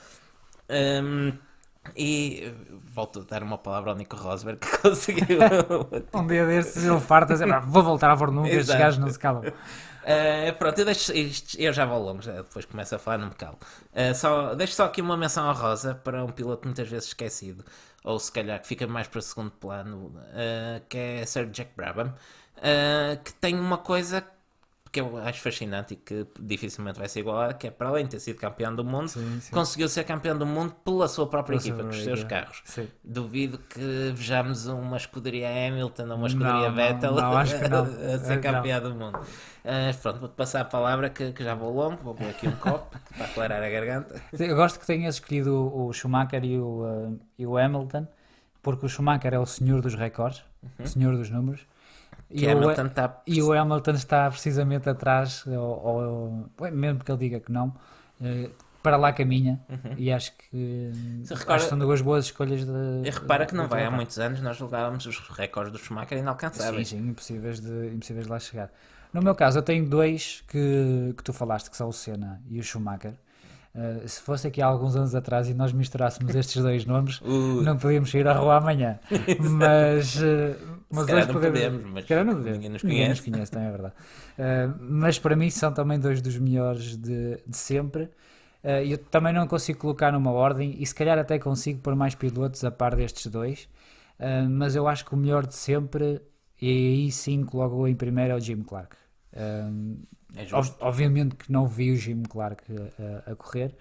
E volto a dar uma palavra ao Nico Rosberg, que conseguiu. Um dia destes ele farta-se, vou voltar a ver nunca, estes Exato. gajos não se calam. Pronto, eu já vou longo, depois começo a falar, não me calo. Deixo só aqui uma menção honrosa para um piloto muitas vezes esquecido, ou se calhar que fica mais para segundo plano, que é Sir Jack Brabham, que tem uma coisa que eu acho fascinante e que dificilmente vai ser igual, que é, para além de ter sido campeão do mundo, Sim, sim. conseguiu ser campeão do mundo pela sua própria Pela sua equipa, com os própria seus equipa. carros. Sim. Duvido que vejamos uma escuderia Hamilton ou uma escuderia Não, Vettel não, acho que não. a ser Não. campeão do mundo. Pronto, vou-te passar a palavra que já vou longo, vou beber aqui um copo para aclarar a garganta. Eu gosto que tenhas escolhido o Schumacher e o Hamilton, porque o Schumacher é o senhor dos recordes, o senhor dos números. Que Hamilton está... E o Hamilton está precisamente atrás, mesmo que ele diga que não, para lá caminha. E acho que, recorda- acho que são duas boas escolhas de. E repara que não vai há colocar. muitos anos, nós julgávamos os recordes do Schumacher Sim, inalcançáveis. sim, impossíveis de lá chegar. No meu caso, eu tenho dois que tu falaste, que são o Senna e o Schumacher. Se fosse aqui há alguns anos atrás e nós misturássemos estes dois nomes, não podíamos sair à rua amanhã. Mas calhar hoje não podemos, mas se calhar não podemos. ninguém nos Ninguém nos conhece. conhece, também é verdade. Mas para mim são também dois dos melhores de sempre. Eu também não consigo colocar numa ordem e se calhar até consigo pôr mais pilotos a par destes dois. Mas eu acho que o melhor de sempre, e aí sim coloco em primeiro, é o Jim Clark. É justo. Obviamente que não vi o Jim Clark a correr,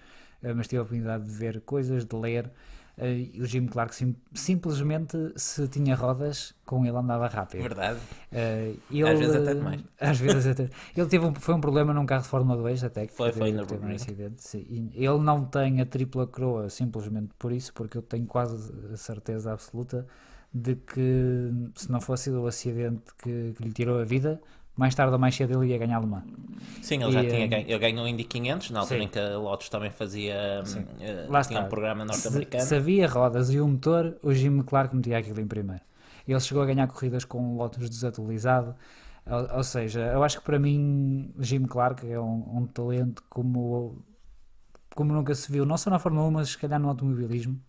mas tive a oportunidade de ver coisas, de ler. E o Jim Clark simplesmente, se tinha rodas, com ele andava rápido. Verdade. Ele, Às vezes até demais. Às vezes até. Ele foi um problema num carro de Fórmula 2, até que Foi no teve um Nürburgring. acidente. Sim. E ele não tem a tripla coroa simplesmente por isso, porque eu tenho quase a certeza absoluta de que se não fosse o acidente que lhe tirou a vida, mais tarde ou mais cedo ele ia ganhar a Le Mans. Sim, ele já tinha ganho. Ele ganhou o Indy 500, na altura Sim. em que a Lotus também fazia. Lá Tinha está. um programa norte-americano. Se havia rodas e um motor, o Jim Clark metia aquilo em primeiro. Ele chegou a ganhar corridas com o Lotus desatualizado. Ou seja, eu acho que para mim Jim Clark é um talento como nunca se viu, não só na Fórmula 1, mas se calhar no automobilismo.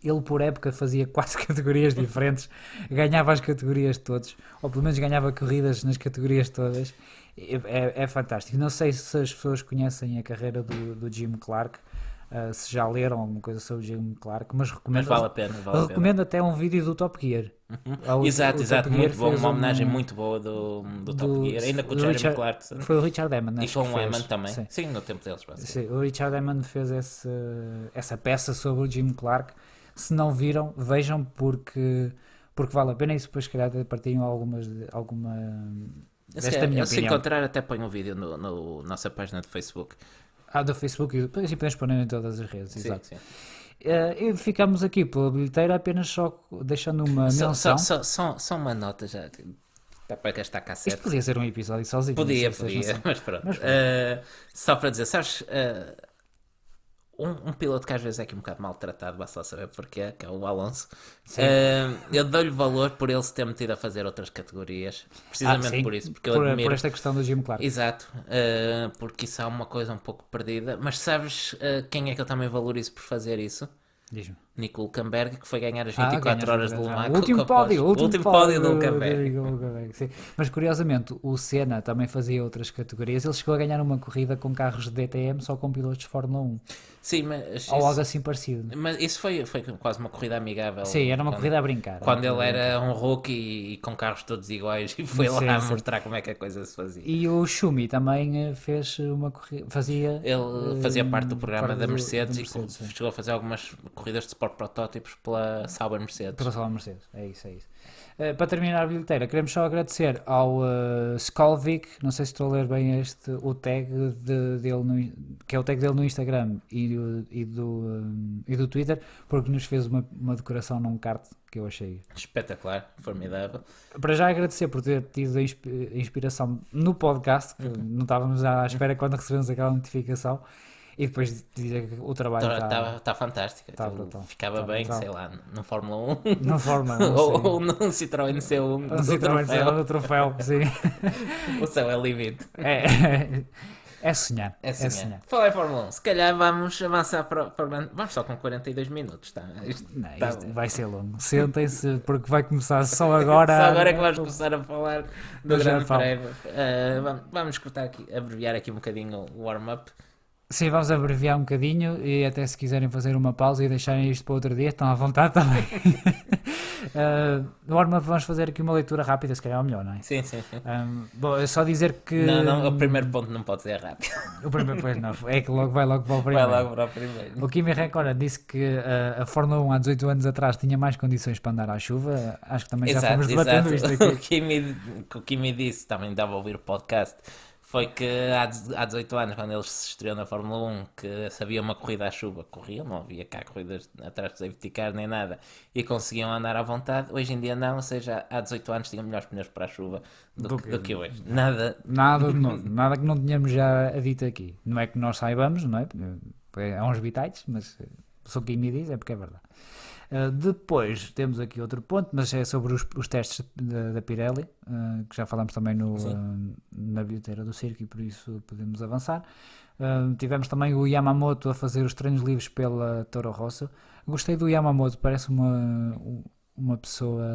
Ele por época fazia 4 categorias diferentes, ganhava as categorias todas, ou pelo menos ganhava corridas nas categorias todas. É fantástico. Não sei se as pessoas conhecem a carreira do Jim Clark, se já leram alguma coisa sobre o Jim Clark, mas Mas vale a pena, vale a pena. recomendo até um vídeo do Top Gear. Exato, o Top Gear muito bom, fez uma homenagem muito boa do Top Gear, ainda com o Jeremy Clarkson. Foi o Richard Hammond, E acho com que o fez. Hammond também. Sim. Sim, no tempo deles, basicamente. Sim, o Richard Hammond fez essa peça sobre o Jim Clark. Se não viram, vejam porque vale a pena, e depois se calhar partilham alguma desta minha Se opinião. encontrar, até põe um vídeo no nossa página de Facebook. Do Facebook, e depois assim podemos pôr em todas as redes, exato. Sim. E ficamos aqui pela bilheteira apenas só deixando uma menção. Só uma nota já. Dá para gastar Isto cassete. podia ser um episódio sozinho. Podia, não sei se vocês não mas pronto. Só para dizer, sabes, um piloto que às vezes é aqui um bocado maltratado, basta lá saber porquê, que é o Alonso. Eu dou-lhe valor por ele se ter metido a fazer outras categorias, precisamente sim, por isso, porque eu por admiro. esta questão do Jim Clark. Exato, porque isso é uma coisa um pouco perdida. Mas sabes quem é que eu também valorizo por fazer isso? Diz-me. Nico Hulkenberg, que foi ganhar as 24 horas de Le Mans. O último pódio, o último pódio do Hulkenberg. Sim. Mas curiosamente, o Senna também fazia outras categorias. Ele chegou a ganhar uma corrida com carros de DTM só com pilotos de Fórmula 1. Sim, mas Ou algo assim parecido. Mas isso foi quase uma corrida amigável. Sim, era uma corrida a brincar. Quando ele era um rookie e com carros todos iguais e foi lá Sim. mostrar como é que a coisa se fazia. E o Schumi também fez uma corrida. Ele fazia parte do programa parte da Mercedes, sim. e chegou a fazer algumas corridas de Sport Protótipos pela Sauber Mercedes. Pela Sauber Mercedes, é isso. Para terminar a bilheteira, queremos só agradecer ao Skolvik, não sei se estou a ler bem o tag dele que é o tag dele no Instagram e do Twitter, porque nos fez uma decoração num kart que eu achei Espetacular, formidável. Para já agradecer por ter tido a inspiração no podcast, que não estávamos à espera quando recebemos aquela notificação. E depois dizer que o trabalho está fantástico. Ficava bem, sei lá, no Fórmula 1. No Fórmula 1, ou num Citroën C1 Um Citroën C1 do troféu, sim. O céu é limite. É sonhar. É sonhar. Falar em Fórmula 1, se calhar vamos avançar para o grande. Vamos só com 42 minutos, tá? Isto vai ser longo. Sentem-se, porque vai começar só agora. Só agora é que vamos começar a falar do Grande Prémio. Vamos cortar aqui, abreviar aqui um bocadinho o warm-up. Sim, vamos abreviar um bocadinho e até se quiserem fazer uma pausa e deixarem isto para outro dia, estão à vontade também. No warm-up vamos fazer aqui uma leitura rápida, se calhar é o melhor, não é? Sim. Bom, é só dizer que... Não, o primeiro ponto não pode ser rápido. O primeiro, pois não, é que vai logo para o primeiro. Vai logo para o primeiro. O Kimi Räikkönen disse que a Fórmula 1 há 18 anos atrás tinha mais condições para andar à chuva. Acho que também já fomos debatendo isto aqui. O Kimi disse, também dava a ouvir o podcast, foi que há 18 anos, quando ele se estreou na Fórmula 1, que se havia uma corrida à chuva, corriam, não havia cá corridas atrás de safety car nem nada, e conseguiam andar à vontade. Hoje em dia não, ou seja, há 18 anos tinham melhores pneus para a chuva do que hoje. Nada de novo, nada que não tenhamos já dito aqui. Não é que nós saibamos, não é? Há uns bitites, mas se o Kimi diz é porque é verdade. Depois temos aqui outro ponto, mas é sobre os testes da Pirelli, que já falamos também na bilheteira do circo e por isso podemos avançar. Tivemos também o Yamamoto a fazer os treinos livres pela Toro Rosso. Gostei do Yamamoto, parece uma pessoa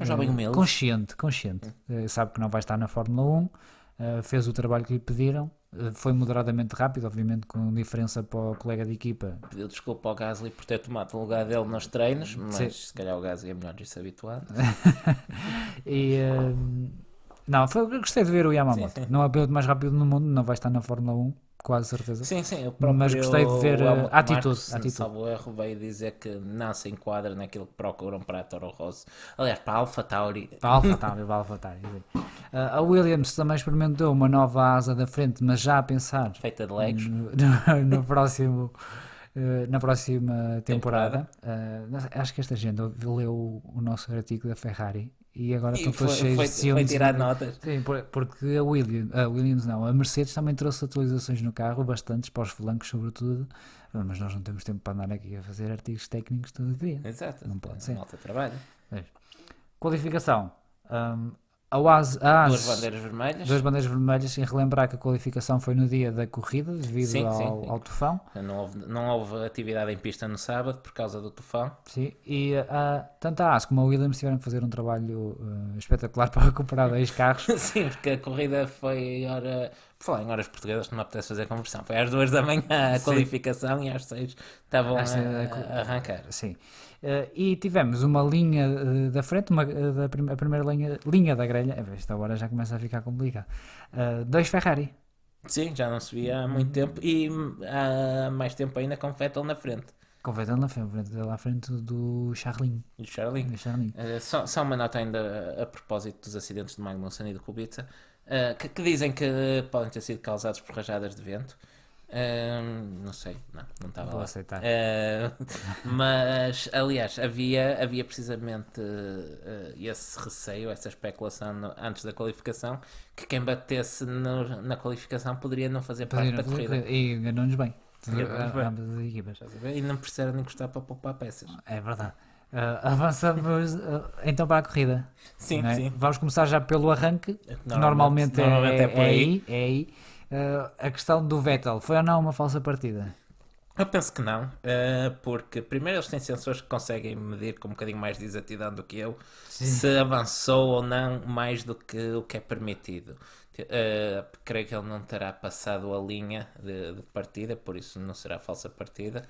jovem humilde, consciente. Sabe que não vai estar na Fórmula 1, fez o trabalho que lhe pediram. Foi moderadamente rápido, obviamente com diferença para o colega de equipa. Pediu desculpa ao Gasly por ter tomado o lugar dele nos treinos, mas sim, se calhar o Gasly é melhor de se habituar. Não, gostei de ver o Yamamoto. Sim. Não é o piloto mais rápido no mundo, não vai estar na Fórmula 1, quase certeza. Sim, mas gostei de ver a atitude. Salvo erro, veio dizer que não se enquadra naquilo que procuram para a Toro Rosso. Aliás, para a AlphaTauri. Para a AlphaTauri. A Williams também experimentou uma nova asa da frente, mas já a pensar feita de Legos na próxima temporada. Acho que esta gente leu o nosso artigo da Ferrari e agora estão todos cheios de ciúmes. Foi tirar notas. Sim, porque a Mercedes também trouxe atualizações no carro, bastantes para os flancos sobretudo, mas nós não temos tempo para andar aqui a fazer artigos técnicos todo dia. Exato, não pode ser. Malta trabalho. Qualificação. Duas bandeiras vermelhas. Duas bandeiras vermelhas, e relembrar que a qualificação foi no dia da corrida, devido Sim, ao tufão. Não houve atividade em pista no sábado por causa do tufão. Sim, e tanto a Haas como a Williams tiveram que fazer um trabalho espetacular para recuperar 2 carros. Sim, porque a corrida foi por falar em horas portuguesas, não me apetece fazer conversão. Foi às 2 da manhã a qualificação e às 6 estavam a arrancar. Sim. E tivemos uma linha da frente, a primeira linha da grelha. Esta hora já começa a ficar complicado. 2 Ferrari. Sim, já não se via há muito tempo e há mais tempo ainda com Vettel na frente. Com Vettel à frente do Charlinho. E o Charlie. Só uma nota ainda a propósito dos acidentes de Magnussen e de Kubica, que dizem que podem ter sido causados por rajadas de vento. Não sei, não estava Vou lá. aceitar. Mas, aliás, havia precisamente esse receio, essa especulação antes da qualificação, que quem batesse na qualificação poderia não fazer parte da corrida. E enganou-nos bem. Enganou-nos Ambas as equipas. E não precisaram nem encostar para poupar peças. É verdade. Avançamos então para a corrida. Sim, não é? sim. Vamos começar já pelo arranque, que normalmente é por aí. A questão do Vettel, foi ou não uma falsa partida? Eu penso que não, porque primeiro eles têm sensores que conseguem medir com um bocadinho mais de exatidão do que eu, se avançou ou não mais do que o que é permitido. Creio que ele não terá passado a linha de partida, por isso não será falsa partida.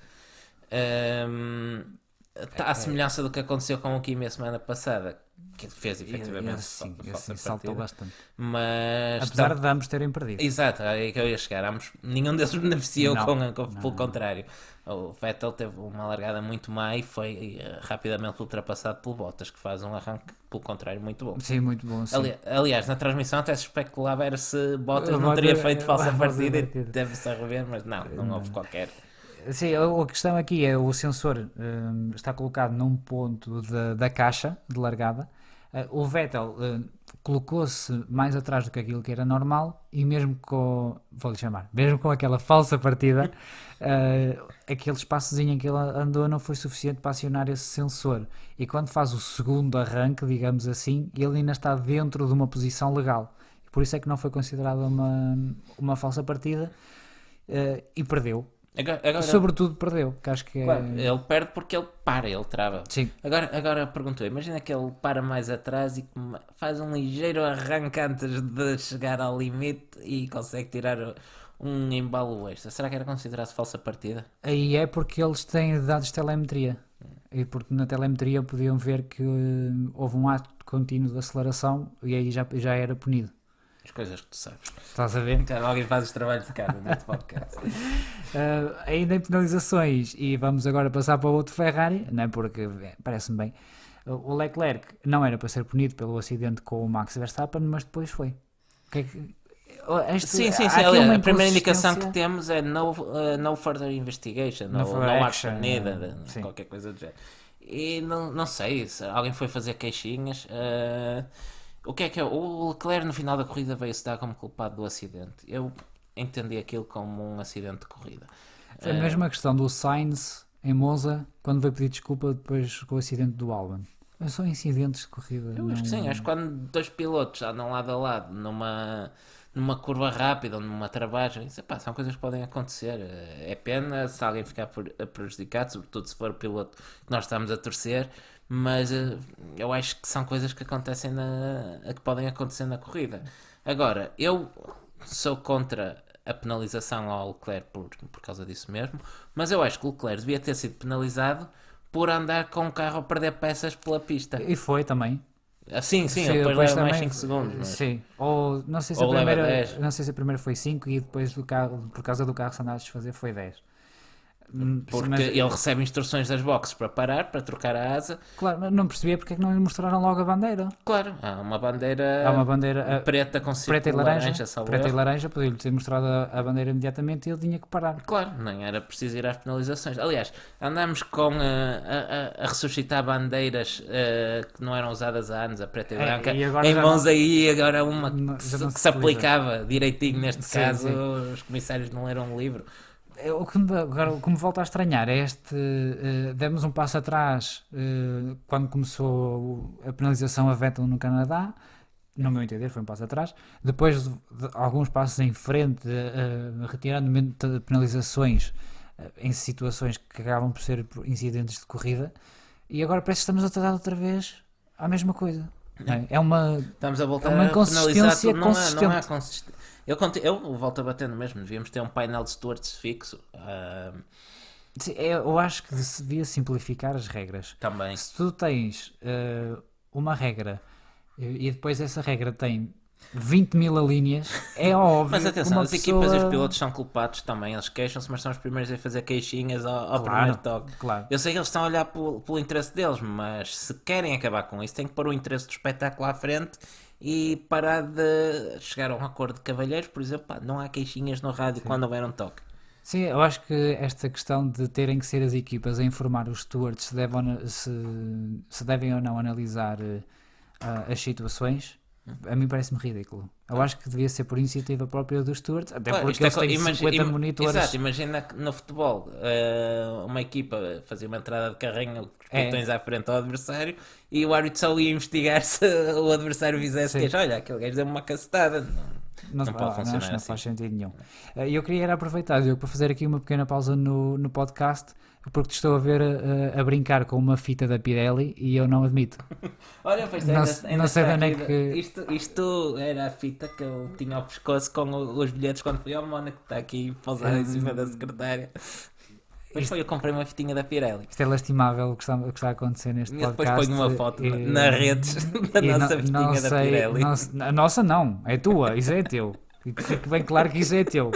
À semelhança do que aconteceu com o Kimi a semana passada, que fez efetivamente falsa saltou partida. bastante. Mas apesar de ambos terem perdido. Exato, é aí que eu ia chegar. Nenhum deles beneficiou pelo contrário. O Vettel teve uma largada muito má e foi rapidamente ultrapassado pelo Bottas, que faz um arranque, pelo contrário, muito bom. Sim, muito bom. Sim. Aliás, na transmissão até se especulava era se Bottas não teria feito falsa partida e deve-se a rever, mas não houve qualquer. Sim, a questão aqui é o sensor está colocado num ponto da caixa de largada. O Vettel colocou-se mais atrás do que aquilo que era normal e mesmo mesmo com aquela falsa partida, aquele espaçozinho em que ele andou não foi suficiente para acionar esse sensor. E quando faz o segundo arranque, digamos assim, ele ainda está dentro de uma posição legal. Por isso é que não foi considerada uma falsa partida e perdeu. Agora, sobretudo perdeu, que acho que claro, ele perde porque ele trava. Sim. Agora perguntou, imagina que ele para mais atrás e faz um ligeiro arranque antes de chegar ao limite e consegue tirar um embalo extra. Será que era considerado falsa partida? Aí é porque eles têm dados de telemetria. E porque na telemetria podiam ver que houve um ato contínuo de aceleração e aí já era punido. As coisas que tu sabes. Estás a ver? Então, alguém faz os trabalhos de casa neste podcast. Ainda em penalizações, e vamos agora passar para o outro Ferrari, não é? Porque parece-me bem. O Leclerc não era para ser punido pelo acidente com o Max Verstappen, mas depois foi. Sim. Aliás, a primeira indicação que temos é no further investigation, no action needed, qualquer coisa do género. E não sei se alguém foi fazer queixinhas. O que é o Leclerc no final da corrida veio-se dar como culpado do acidente. Eu entendi aquilo como um acidente de corrida. Foi a mesma questão do Sainz em Monza, quando veio pedir desculpa depois com o acidente do Albon. São incidentes de corrida. Eu acho que sim, acho que quando dois pilotos andam lado a lado numa curva rápida ou numa travagem, são coisas que podem acontecer. É pena se alguém ficar prejudicado, sobretudo se for o piloto que nós estamos a torcer. Mas eu acho que são coisas que acontecem que podem acontecer na corrida. Agora, eu sou contra a penalização ao Leclerc por causa disso mesmo, mas eu acho que o Leclerc devia ter sido penalizado por andar com o carro a perder peças pela pista. E foi também. Sim, depois leva mais 5 segundos. Mas... Sim, ou não sei se a primeira foi 5 e depois do carro, por causa do carro se andaste a fazer, foi 10. Porque ele recebe instruções das boxes para parar, para trocar a asa. Claro, mas não percebia porque é que não lhe mostraram logo a bandeira. Claro, há uma bandeira preta com círculo laranja. Preta e laranja, podia-lhe ter mostrado a bandeira imediatamente e ele tinha que parar. Claro, nem era preciso ir às penalizações. Aliás, andamos com a ressuscitar bandeiras que não eram usadas há anos, a preta e branca, em Monza e agora uma que se aplicava direitinho neste caso. Sim. Os comissários não leram o livro. O que me volta a estranhar é demos um passo atrás quando começou a penalização a Vettel no Canadá, no meu entender, foi um passo atrás. Depois de alguns passos em frente, retirando penalizações em situações que acabam por ser incidentes de corrida, e agora parece que estamos a tratar outra vez à mesma coisa. Não é? Estamos a voltar É uma a penalizar inconsistência tudo. Não é consistente. consistente. Eu volto a bater no mesmo. Devíamos ter um painel de stewards fixo. Sim, eu acho que se devia simplificar as regras. Também. Se tu tens uma regra e depois essa regra tem 20.000 linhas, é óbvio Mas que atenção, uma as pessoa... equipas e os pilotos são culpados também. Eles queixam-se, mas são os primeiros a fazer queixinhas ao primeiro toque. Claro. Eu sei que eles estão a olhar pelo interesse deles, mas se querem acabar com isso, têm que pôr o interesse do espetáculo à frente e parar de chegar a um acordo de cavalheiros. Por exemplo, pá, não há queixinhas no rádio quando houver um toque. Sim, eu acho que esta questão de terem que ser as equipas a informar os stewards se devem ou não analisar as situações, a mim parece-me ridículo. Eu acho que devia ser por iniciativa própria dos stewards, até Claro, porque eles têm 50 monitores. Exato, imagina que no futebol uma equipa fazia uma entrada de carrinho com os botões à frente ao adversário e o árbitro só ia investigar se o adversário fizesse queixa. Olha, aquele gajo deu-me uma cacetada. Não pode funcionar acho que não assim. faz sentido nenhum. E eu queria era aproveitar, Diogo, para fazer aqui uma pequena pausa no podcast, porque te estou a ver a brincar com uma fita da Pirelli e eu não admito. Olha, pois Não sei de onde é aqui, que... isto era a fita que eu tinha ao pescoço com os bilhetes quando fui ao Mónaco, está aqui pousada em cima da secretária. Mas eu comprei uma fitinha da Pirelli. Isto é lastimável o que está a acontecer neste E podcast. depois ponho uma foto nas redes da nossa fitinha da Pirelli. A nossa não, é tua, isso é teu. E que fique bem claro que isso é teu,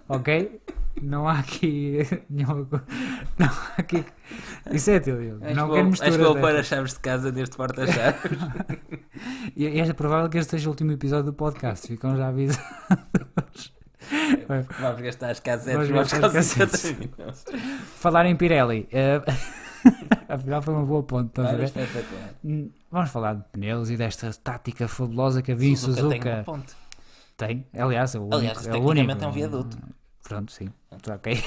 ok? Não há aqui nenhuma... Não há aqui... Isso é teu, Diogo. Não quero misturar. Acho que vou pôr as chaves de casa neste porta-chaves. E é provável que este seja o último episódio do podcast, ficam já avisados. Vamos gastar as cassetes. Falar em Pirelli, afinal foi uma boa ponte, estás a ver? Espetacular. Vamos falar de pneus e desta tática fabulosa que havia em Suzuka. Tem uma ponte. Tem, aliás, é o único. Aliás, É o único. tecnicamente é um viaduto. Pronto, sim, ok.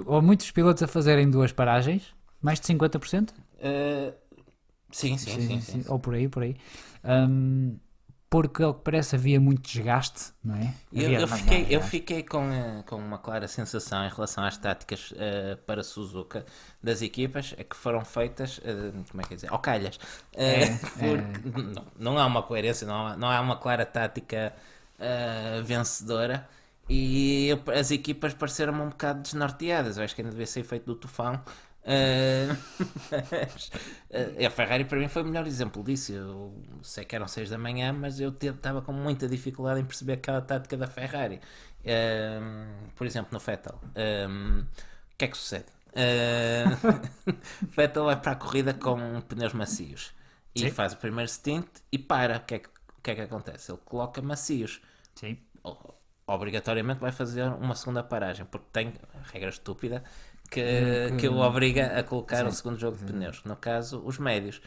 Ou muitos pilotos a fazerem duas paragens, mais de 50%? Sim. Ou por aí. Porque ao que parece havia muito desgaste, não é? Eu fiquei com uma clara sensação em relação às táticas para Suzuka das equipas que foram feitas, como é que é dizer, ao calhas. Porque não há uma coerência, não há uma clara tática vencedora e as equipas pareceram-me um bocado desnorteadas. Eu acho que ainda devia ser feito do tufão. A Ferrari para mim foi o melhor exemplo disso. Eu sei que eram 6 da manhã, mas eu estava com muita dificuldade em perceber aquela tática da Ferrari. Por exemplo, no Vettel, o que é que sucede? Vettel vai para a corrida com pneus macios e faz o primeiro stint e para. O que é que acontece? Ele coloca macios. Sim. Obrigatoriamente vai fazer uma segunda paragem, porque tem regra estúpida que o obriga a colocar um segundo jogo de pneus, no caso, os médios.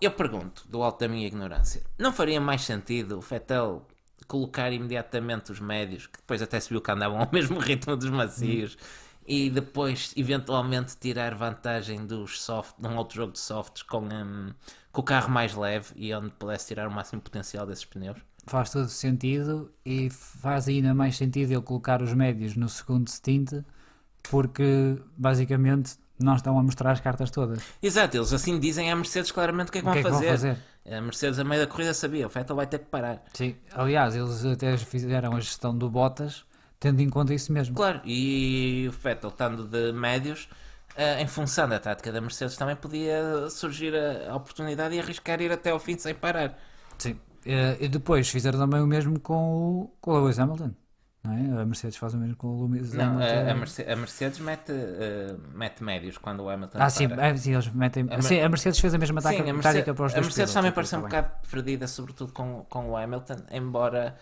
Eu pergunto, do alto da minha ignorância, não faria mais sentido o Vettel colocar imediatamente os médios, que depois até se viu que andavam ao mesmo ritmo dos macios, e depois, eventualmente, tirar vantagem dos soft, num outro jogo de softs com o carro mais leve e onde pudesse tirar o máximo potencial desses pneus? Faz todo sentido e faz ainda mais sentido ele colocar os médios no segundo stint, porque basicamente não estão a mostrar as cartas todas. Exato, eles assim dizem à Mercedes claramente o que é que vão fazer. A Mercedes a meio da corrida sabia, o Vettel vai ter que parar. Sim, aliás, eles até fizeram a gestão do Bottas tendo em conta isso mesmo. Claro, e o Vettel estando de médios, em função da tática da Mercedes também podia surgir a oportunidade e arriscar ir até ao fim sem parar. Sim, e depois fizeram também o mesmo com o Lewis Hamilton. Não é? A Mercedes faz o mesmo com o Lewis Hamilton. A Mercedes mete médios quando o Hamilton sim, eles metem... a Mercedes fez a mesma tática para os dois pilotos. A Mercedes também pareceu um bocado perdida, sobretudo com o Hamilton, embora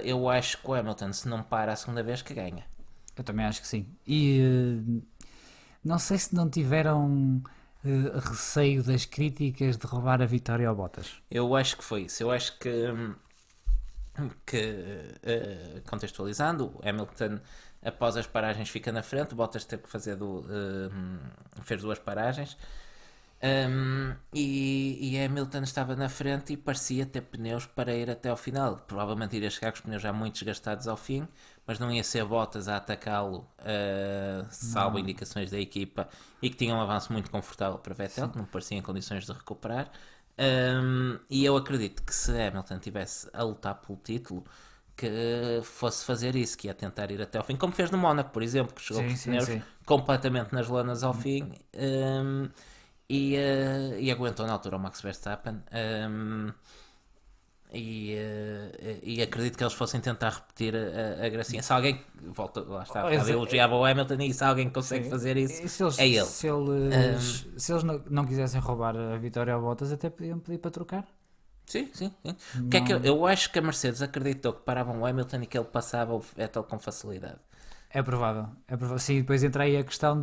eu acho que o Hamilton, se não para a segunda vez, que ganha. Eu também acho que sim. E não sei se não tiveram receio das críticas de roubar a vitória ao Bottas. Eu acho que foi isso. Eu acho que contextualizando, o Hamilton após as paragens fica na frente, o Bottas teve que fazer fez 2 paragens E Hamilton estava na frente e parecia ter pneus para ir até ao final. Provavelmente iria chegar com os pneus já muito desgastados ao fim, mas não ia ser Bottas a atacá-lo, salvo indicações da equipa, e que tinha um avanço muito confortável para Vettel, que não parecia em condições de recuperar. E eu acredito que se Hamilton tivesse a lutar pelo título, que fosse fazer isso, que ia tentar ir até ao fim, como fez no Mónaco, por exemplo, que chegou com os pneus completamente nas lonas ao fim. E aguentou na altura o Max Verstappen. E acredito que eles fossem tentar repetir a gracinha. Se alguém volta, lá está, elogiava o Hamilton, e se alguém consegue fazer isso, é ele. Se eles não quisessem roubar a vitória ao Bottas, até podiam pedir para trocar. Sim. O que é que eu acho que a Mercedes acreditou que paravam o Hamilton e que ele passava o Vettel com facilidade. É provável. Sim, depois entra aí a questão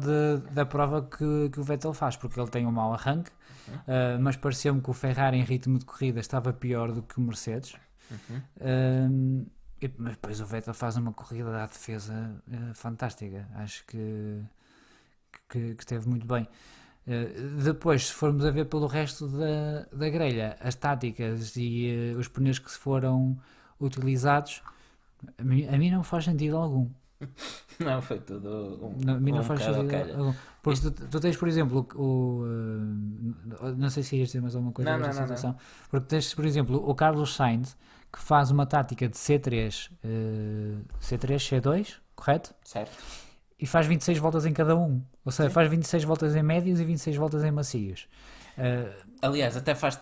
da prova que o Vettel faz, porque ele tem um mau arranque, mas pareceu-me que o Ferrari em ritmo de corrida estava pior do que o Mercedes. Mas depois o Vettel faz uma corrida à defesa fantástica. Acho que esteve muito bem. Depois, se formos a ver pelo resto da grelha, as táticas e os pneus que se foram utilizados, a mim não faz sentido algum. Não, foi tudo a mim não faz sentido algum. Porque tu tens, por exemplo, não sei se ias dizer mais alguma coisa nesta situação. Porque tens, por exemplo, o Carlos Sainz, que faz uma tática de C3, C2, correto? Certo. E faz 26 voltas em cada um. Ou seja, faz 26 voltas em médios e 26 voltas em macios. Aliás, até faz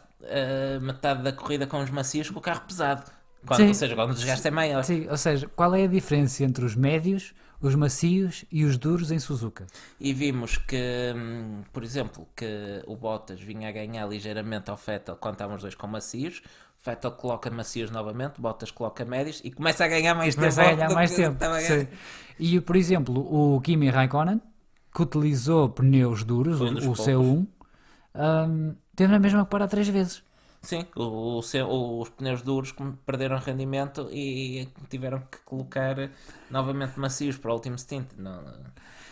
metade da corrida com os macios com o carro pesado. Ou seja, quando o desgaste é maior. Sim, ou seja, qual é a diferença entre os médios, os macios e os duros em Suzuka? E vimos que, por exemplo, que o Bottas vinha a ganhar ligeiramente ao Vettel quando estavam os dois com macios. Vettel coloca macios novamente, Bottas coloca médios e começa a ganhar mais tempo. E, por exemplo, o Kimi Raikkonen, que utilizou pneus duros, o C1, teve a mesma que parar 3 vezes. Sim, os pneus duros perderam rendimento e tiveram que colocar novamente macios para o último stint.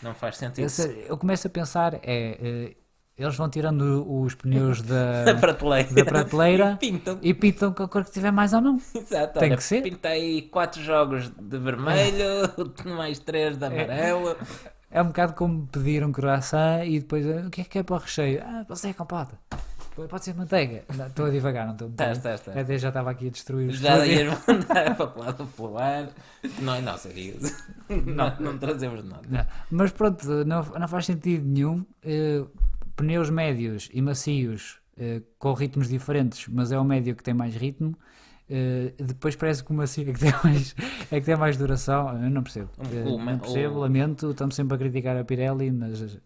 Não faz sentido. Eu começo a pensar, eles vão tirando os pneus da prateleira e pintam com a cor que tiver mais ou não. Exato, tem que ser. Pintei 4 jogos de vermelho, mais 3 de amarelo. É um bocado como pedir um croissant e depois, o que é para o recheio? Você é compota. Pode ser manteiga. Estou a divagar, não estou a Tá. Até já estava aqui a destruir. Já ias mandar para o lado pelo ar. Não é nossa, não trazemos nada. Não. Mas pronto, não faz sentido nenhum. Pneus médios e macios com ritmos diferentes, mas é o médio que tem mais ritmo. Depois parece que o macio é que tem mais duração. Eu não percebo. Não percebo, lamento. Estamos sempre a criticar a Pirelli, mas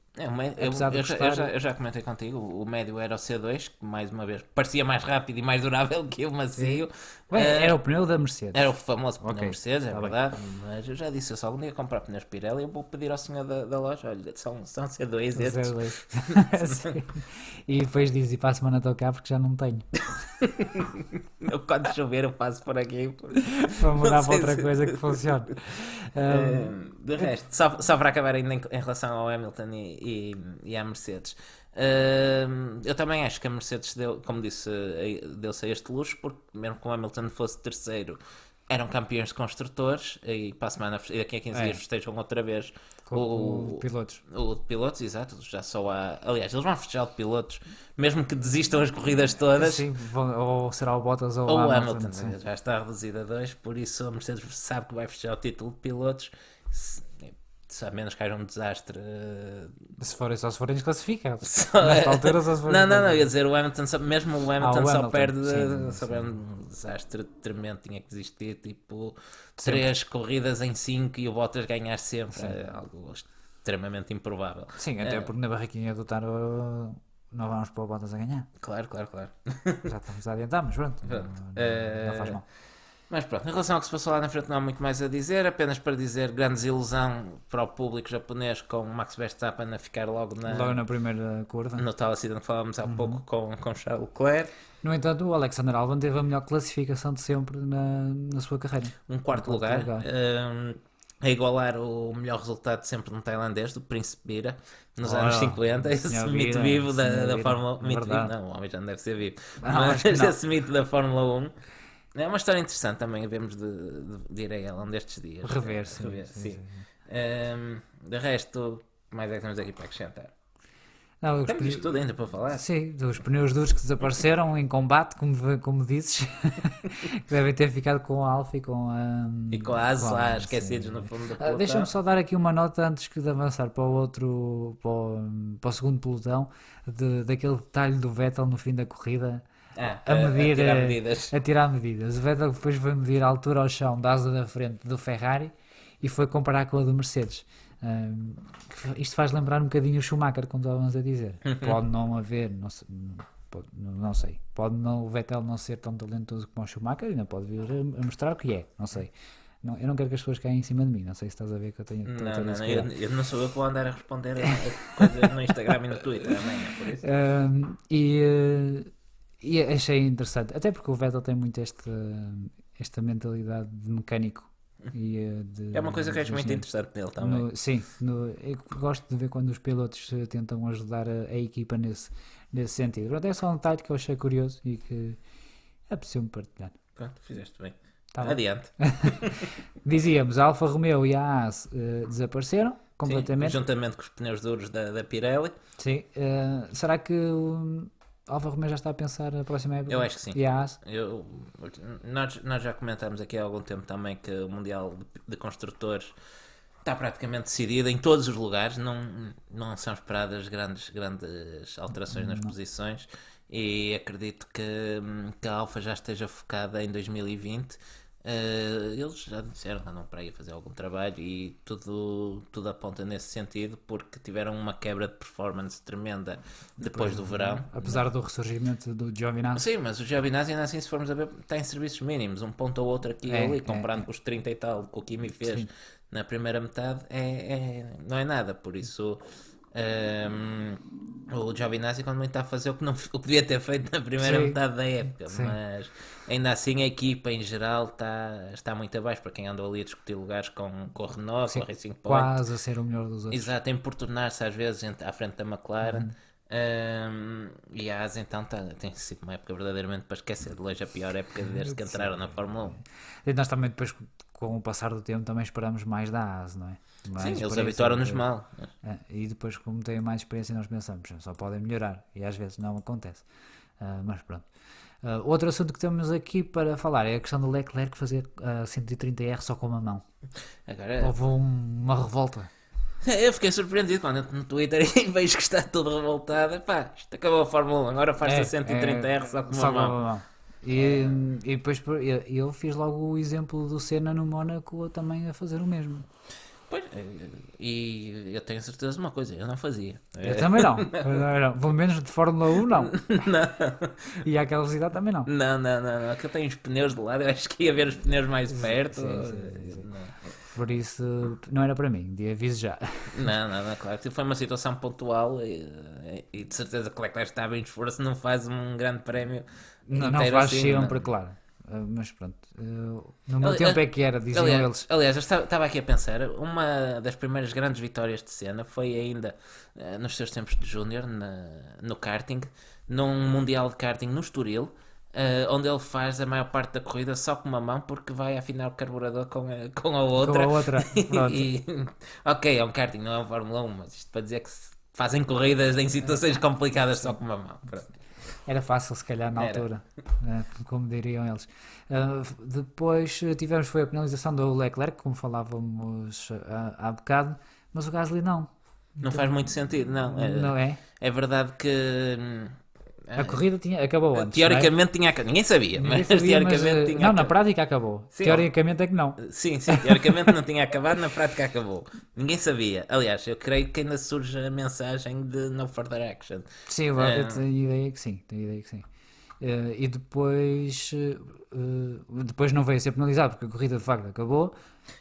eu já comentei contigo, o médio era o C2, que mais uma vez parecia mais rápido e mais durável que o macio. Era o pneu da Mercedes. Era o famoso pneu Mercedes, é verdade. Mas eu já disse, eu só algum dia comprar pneus Pirelli, eu vou pedir ao senhor da loja, olha, são C2 estes. E depois diz, e para a semana estou cá porque já não tenho. Eu, quando chover eu passo por aqui para mudar para outra coisa que funcione. De resto, só para acabar ainda em relação ao Hamilton e à Mercedes, eu também acho que a Mercedes como disse, deu-se a este luxo, porque mesmo que o Hamilton fosse terceiro, eram campeões de construtores e para a semana, daqui a 15 dias festejam outra vez o pilotos. O de pilotos, exato. Já só há. Aliás, eles vão festejar o de pilotos, mesmo que desistam as corridas todas. Sim, ou será o Bottas ou o Hamilton. Já está reduzido a 2, por isso a Mercedes sabe que vai festejar o título de pilotos. A menos que haja um desastre. Se forem desclassificados. Nesta altura só se forem. Não, ia dizer o Hamilton, mesmo o Hamilton só perde se houver um desastre tremendo, tinha que existir tipo 3 corridas em 5 e o Bottas ganhar sempre. É algo extremamente improvável. Sim, até porque na barraquinha do Taro não vamos para o Bottas a ganhar. Claro. Já estamos a adiantar, mas pronto. Não faz mal. Mas pronto, em relação ao que se passou lá na frente não há muito mais a dizer, apenas para dizer grande desilusão para o público japonês com o Max Verstappen a ficar logo na primeira curva. No tal acidente que falávamos há pouco com Charles Leclerc. No entanto, o Alexander Albon teve a melhor classificação de sempre na sua carreira. Um quarto lugar. a igualar o melhor resultado sempre no tailandês, do Príncipe Bira, nos Ora, anos 50, esse Senhor mito Bira, vivo Senhor da Bira, Fórmula 1. é Mito vivo, verdade. não, o homem já não deve ser vivo. Não, Mas acho que não. esse mito da Fórmula 1 é uma história interessante também, havemos de ir a ela um destes dias. Rever, sim. Rever, sim, sim. sim. De resto, o que mais é que temos aqui para acrescentar? Não, os Temos pneus- isto tudo ainda para falar. Sim, dos pneus duros que desapareceram em combate, como dizes, que devem ter ficado com a Alfa e com a. E com a asa com a lá, Alfa, esquecidos sim. no fundo do Deixa-me pelotão. só dar aqui uma nota antes de avançar para o outro, para o segundo pelotão, daquele detalhe do Vettel no fim da corrida a medir, tirar medidas. a tirar medidas. O Vettel depois foi medir a altura ao chão da asa da frente do Ferrari e foi comparar com a do Mercedes. Isto faz lembrar um bocadinho o Schumacher, como estávamos a dizer. Pode não haver, não sei, não sei. Pode não, o Vettel não ser tão talentoso como o Schumacher, ainda pode vir a mostrar o que é, não sei. Não, eu não quero que as pessoas caem em cima de mim, não sei se estás a ver que eu tenho Não, todo não, esse não, cuidado. eu não sou eu que vou andar a responder a coisas no Instagram e no Twitter amanhã, por isso. E achei interessante, até porque o Vettel tem muito esta mentalidade de mecânico e É uma coisa que acho de muito engenheiro. interessante nele também. Sim, eu gosto de ver quando os pilotos tentam ajudar a equipa nesse sentido. Pronto, é só um detalhe que eu achei curioso e que é preciso partilhar. Pronto, fizeste bem. Tá bom. Adiante. Dizíamos, a Alfa Romeo e a Haas desapareceram Sim, completamente. juntamente com os pneus duros da Pirelli. Sim. Será que o Alfa Romeo já está a pensar a próxima época? Eu acho que sim. E a Haas? Nós já comentámos aqui há algum tempo também que o Mundial de Construtores está praticamente decidido em todos os lugares, não são esperadas grandes alterações nas posições e acredito que a Alfa já esteja focada em 2020. Eles já disseram que andam para aí a fazer algum trabalho e tudo aponta nesse sentido porque tiveram uma quebra de performance tremenda depois do verão. Apesar do ressurgimento do Giovinazzi. Sim, mas o Giovinazzi ainda assim, se formos a ver, está em serviços mínimos, um ponto ou outro aqui e ali, comparando com os 30 e tal que o Kimi fez Sim. na primeira metade, não é nada, por isso o Giovinazzi quando está a fazer o que devia ter feito na primeira Sim. metade da época, Sim. mas ainda assim a equipa em geral está muito abaixo, para quem andou ali a discutir lugares com o Renault, Sim, com a Racing Point, quase a ser o melhor dos outros. exato, tem por tornar-se às vezes à frente da McLaren. E a Haas então tem sido uma época verdadeiramente para esquecer, de longe a pior época desde que entraram na Fórmula 1. E nós também depois, com o passar do tempo, também esperamos mais da Haas, não é? Mais Sim, eles experiência, habituaram-nos mal. E depois, como têm mais experiência, nós pensamos, só podem melhorar. E às vezes não acontece. Mas pronto. Outro assunto que temos aqui para falar é a questão do Leclerc fazer 130R só com uma mão. Agora, Houve uma revolta. eu fiquei surpreendido quando entro no Twitter e vejo que está tudo revoltado. Pá, isto acabou a Fórmula 1, agora faz-se a 130R só com uma mão. E depois eu fiz logo o exemplo do Senna no Mónaco também a fazer o mesmo. Pois, e eu tenho certeza de uma coisa, eu não fazia. Eu também não. Pelo menos de Fórmula 1 não. E àquela velocidade também não. Não, aquilo tem os pneus de lado, eu acho que ia ver os pneus mais perto. Sim. Por isso não era para mim, de aviso já. Não, claro que foi uma situação pontual e de certeza que o Leclerc estava em esforço, não faz um grande prémio Não inteiro faz assim, sempre, não. claro. Mas pronto. No meu tempo é que era, diziam eles. Aliás, eu estava aqui a pensar, uma das primeiras grandes vitórias de Senna foi ainda nos seus tempos de Júnior no karting, num Mundial de Karting no Estoril, onde ele faz a maior parte da corrida só com uma mão porque vai afinar o carburador com a outra. Com a outra, pronto. Ok, é um karting, não é um Fórmula 1, mas isto para dizer que fazem corridas em situações complicadas só com uma mão. Pronto. Era fácil, se calhar, na altura, como diriam eles. Depois foi a penalização do Leclerc, como falávamos há bocado, mas o Gasly não. Não faz muito sentido, não. Não é? É verdade que A corrida acabou antes. teoricamente tinha acabado. Ninguém sabia, mas teoricamente tinha não, na acabado. prática acabou. Sim, Teoricamente é que não. Sim, teoricamente não tinha acabado, na prática acabou. Ninguém sabia. Aliás, eu creio que ainda surge a mensagem de no further action. Sim, eu tenho ideia que sim. E depois depois não veio a ser penalizado porque a corrida de facto acabou.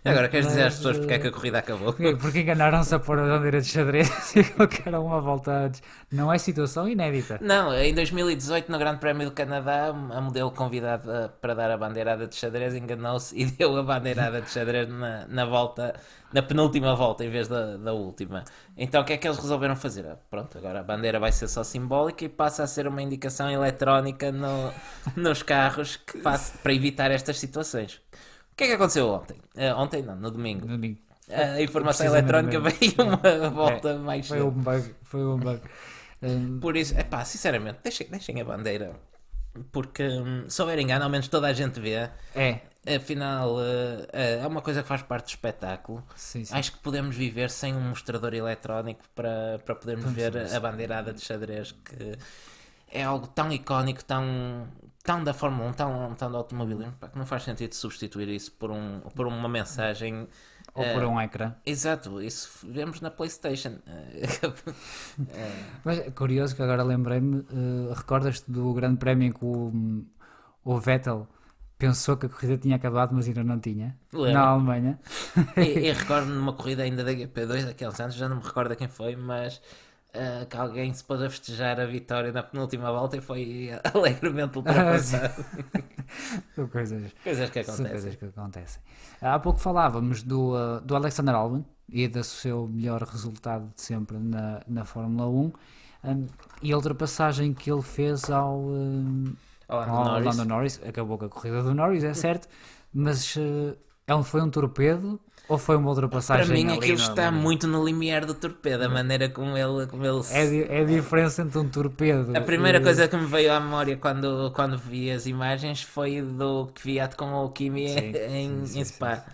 Agora queres dizer às Mas, pessoas porque é que a corrida acabou? porque enganaram-se a pôr a bandeira de xadrez e colocaram uma volta antes. Não é situação inédita. Não, em 2018, no Grande Prémio do Canadá, a modelo convidada para dar a bandeirada de xadrez enganou-se e deu a bandeirada de xadrez na volta, na penúltima volta em vez da última. Então o que é que eles resolveram fazer? Pronto, agora a bandeira vai ser só simbólica e passa a ser uma indicação eletrónica nos carros para evitar estas situações. O que é que aconteceu ontem? Ontem não, no domingo. Domingo. A informação Precisamente eletrónica mesmo. veio uma volta mais Foi cedo. um bug. Foi um bug. Por isso, sinceramente, deixem a bandeira. Porque se houver engano, ao menos toda a gente vê. É, Afinal, é uma coisa que faz parte do espetáculo. sim, sim. Acho que podemos viver sem um mostrador eletrónico para podermos ver a bandeirada de xadrez, que é algo tão icónico, tão da Fórmula 1, tão do automobilismo, pá, que não faz sentido substituir isso por uma mensagem. Ou por um ecrã. Exato, isso vemos na PlayStation. Mas é curioso que agora lembrei-me, recordas-te do grande prémio em que o Vettel pensou que a corrida tinha acabado, mas ainda não tinha? Lembro. Na Alemanha. E recordo-me numa corrida ainda da GP2 daqueles anos, já não me recordo quem foi, mas que alguém se pôs a festejar a vitória na penúltima volta e foi alegremente ultrapassado. São coisas, Coisas que são acontecem. coisas que acontecem. Há pouco falávamos do Alexander Albon e do seu melhor resultado de sempre na Fórmula 1, e a ultrapassagem que ele fez ao Lando Norris. Acabou com a corrida do Norris, é certo, mas foi um torpedo ou foi uma ultrapassagem? Para mim ali aquilo na está linha? muito no limiar do torpedo, a maneira como ele É a diferença entre um torpedo. A primeira coisa que me veio à memória quando vi as imagens foi do Kvyat com o Kimi Sim, em sim, Spa.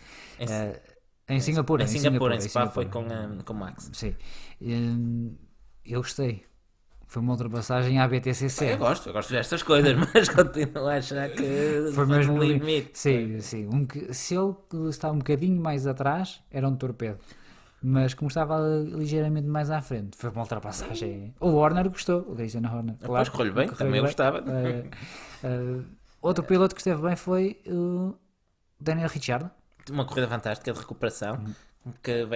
Em Singapura. Em Singapura, em Spa foi com o Max. Sim. Eu gostei. Foi uma ultrapassagem à BTCC. Eu gosto destas coisas, mas continuo a achar que foi mesmo no no limite. Sim, sim. Se ele está um bocadinho mais atrás, era um torpedo. Mas como estava ligeiramente mais à frente, foi uma ultrapassagem. O Horner gostou, o Christian Horner. Depois correu bem, também eu gostava. Outro piloto que esteve bem foi o Daniel Ricciardo. Uma corrida fantástica de recuperação. Que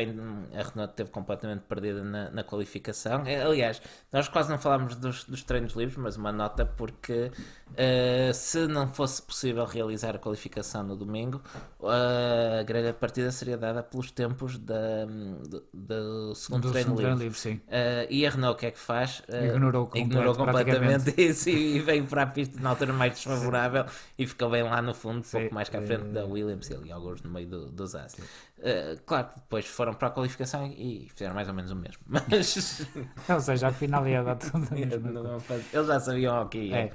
a Renault teve completamente perdida na qualificação. Aliás, nós quase não falámos dos treinos livres, mas uma nota porque se não fosse possível realizar a qualificação no domingo, a grelha de partida seria dada pelos tempos do segundo treino livre. Sim. E a Renault o que é que faz? Ignorou completamente isso e veio para a pista na altura mais desfavorável e ficou bem lá no fundo, pouco mais que à frente da Williams e ali alguns no meio dos As. Claro que depois foram para a qualificação e fizeram mais ou menos o mesmo, mas Ou seja, afinal ia dar tudo a mesma coisa. eles já sabiam o que ia.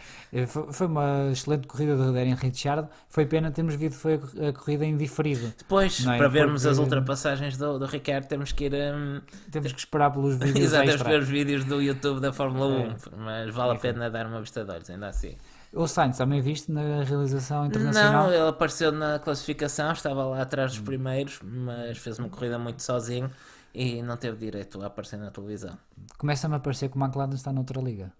Foi uma excelente corrida do Daniel Ricciardo. Foi pena termos visto foi a corrida em diferido. Depois, Não é? para vermos Porque as ultrapassagens do Ricardo, temos que ir temos que esperar pelos vídeos exato, extra. ver os vídeos do YouTube da Fórmula 1, mas vale a pena dar uma vista de olhos, ainda assim. O Sainz também viste na realização internacional? Não, ele apareceu na classificação, estava lá atrás dos primeiros, mas fez uma corrida muito sozinho e não teve direito a aparecer na televisão. Começa-me a parecer que o McLaren está noutra liga.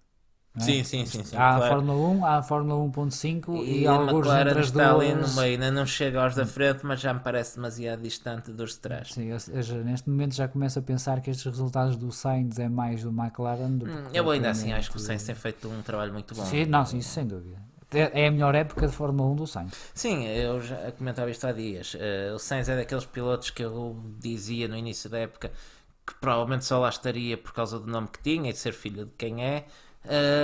Não é? Sim. Há claro. a Fórmula 1, há a Fórmula 1.5 e a alguns McLaren entre as está ali no duas. meio, ainda não chega aos da frente, mas já me parece demasiado distante dos de trás. Sim, ou seja, neste momento já começo a pensar que estes resultados do Sainz é mais do McLaren do que Eu ainda assim propriamente- acho que o Sainz tem feito um trabalho muito bom. Sim, não, sim, isso sem dúvida. É a melhor época de Fórmula 1 do Sainz. Sim, eu já comentava isto há dias. O Sainz é daqueles pilotos que eu dizia no início da época que provavelmente só lá estaria por causa do nome que tinha e de ser filho de quem é.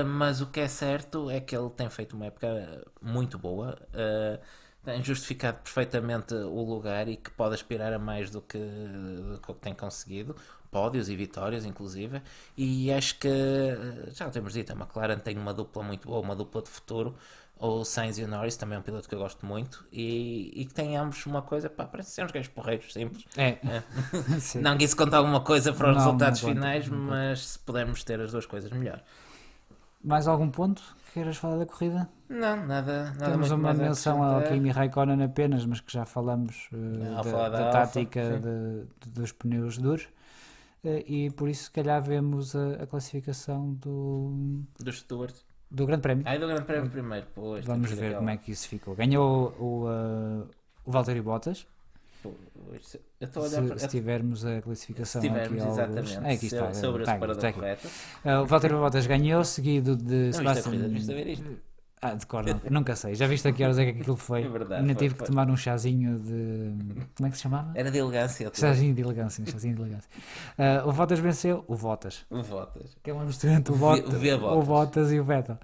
Mas o que é certo é que ele tem feito uma época muito boa, tem justificado perfeitamente o lugar e que pode aspirar a mais do que tem conseguido, pódios e vitórias inclusive, e acho que já o temos dito, a McLaren tem uma dupla muito boa, uma dupla de futuro. O Sainz e o Norris também é um piloto que eu gosto muito e que tem ambos uma coisa, pá, parece ser uns gajos porreiros simples. Sim. Não que isso conte alguma coisa para os Não, resultados não conta, finais, não conta. mas se pudermos ter as duas coisas, melhor. Mais algum ponto que queiras falar da corrida? Não, nada Temos muito uma mais a menção ao acrescentar. Kimi Raikkonen apenas, mas que já falamos Ao falar da da Alfa, tática sim. dos pneus duros. E por isso, se calhar, vemos a classificação Dos Stewards. do Grande Prémio. Do Grande Prémio primeiro, pois. Vamos ver como é que isso ficou. Ganhou o Valtteri Bottas. Pois, eu estou a olhar Se tivermos a classificação se tivermos, aqui, exatamente, aqui está, sobre o separador está aqui. correto. O Valtteri Bottas ganhou, seguido de Não viste a corrida, viste a ver isto? de cor, não. Nunca sei. Já viste a que horas é que aquilo foi? É verdade, Ainda foi, tive foi. que tomar um chazinho de... Como é que se chamava? Era de elegância. Chazinho de elegância. Chazinho de elegância. O Bottas venceu. O Bottas. O Votas. Que é uma mistura entre o Bottas e o Vettel.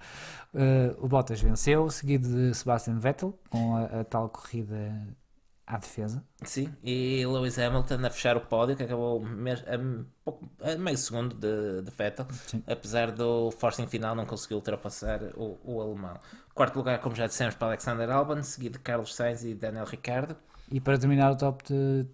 O Bottas venceu, seguido de Sebastian Vettel, com a tal corrida à defesa. Sim, e Lewis Hamilton a fechar o pódio, que acabou a meio segundo de Vettel, Sim. apesar do forcing final não conseguiu ultrapassar o alemão. Quarto lugar, como já dissemos, para Alexander Albon, seguido de Carlos Sainz e Daniel Ricciardo. E para terminar o top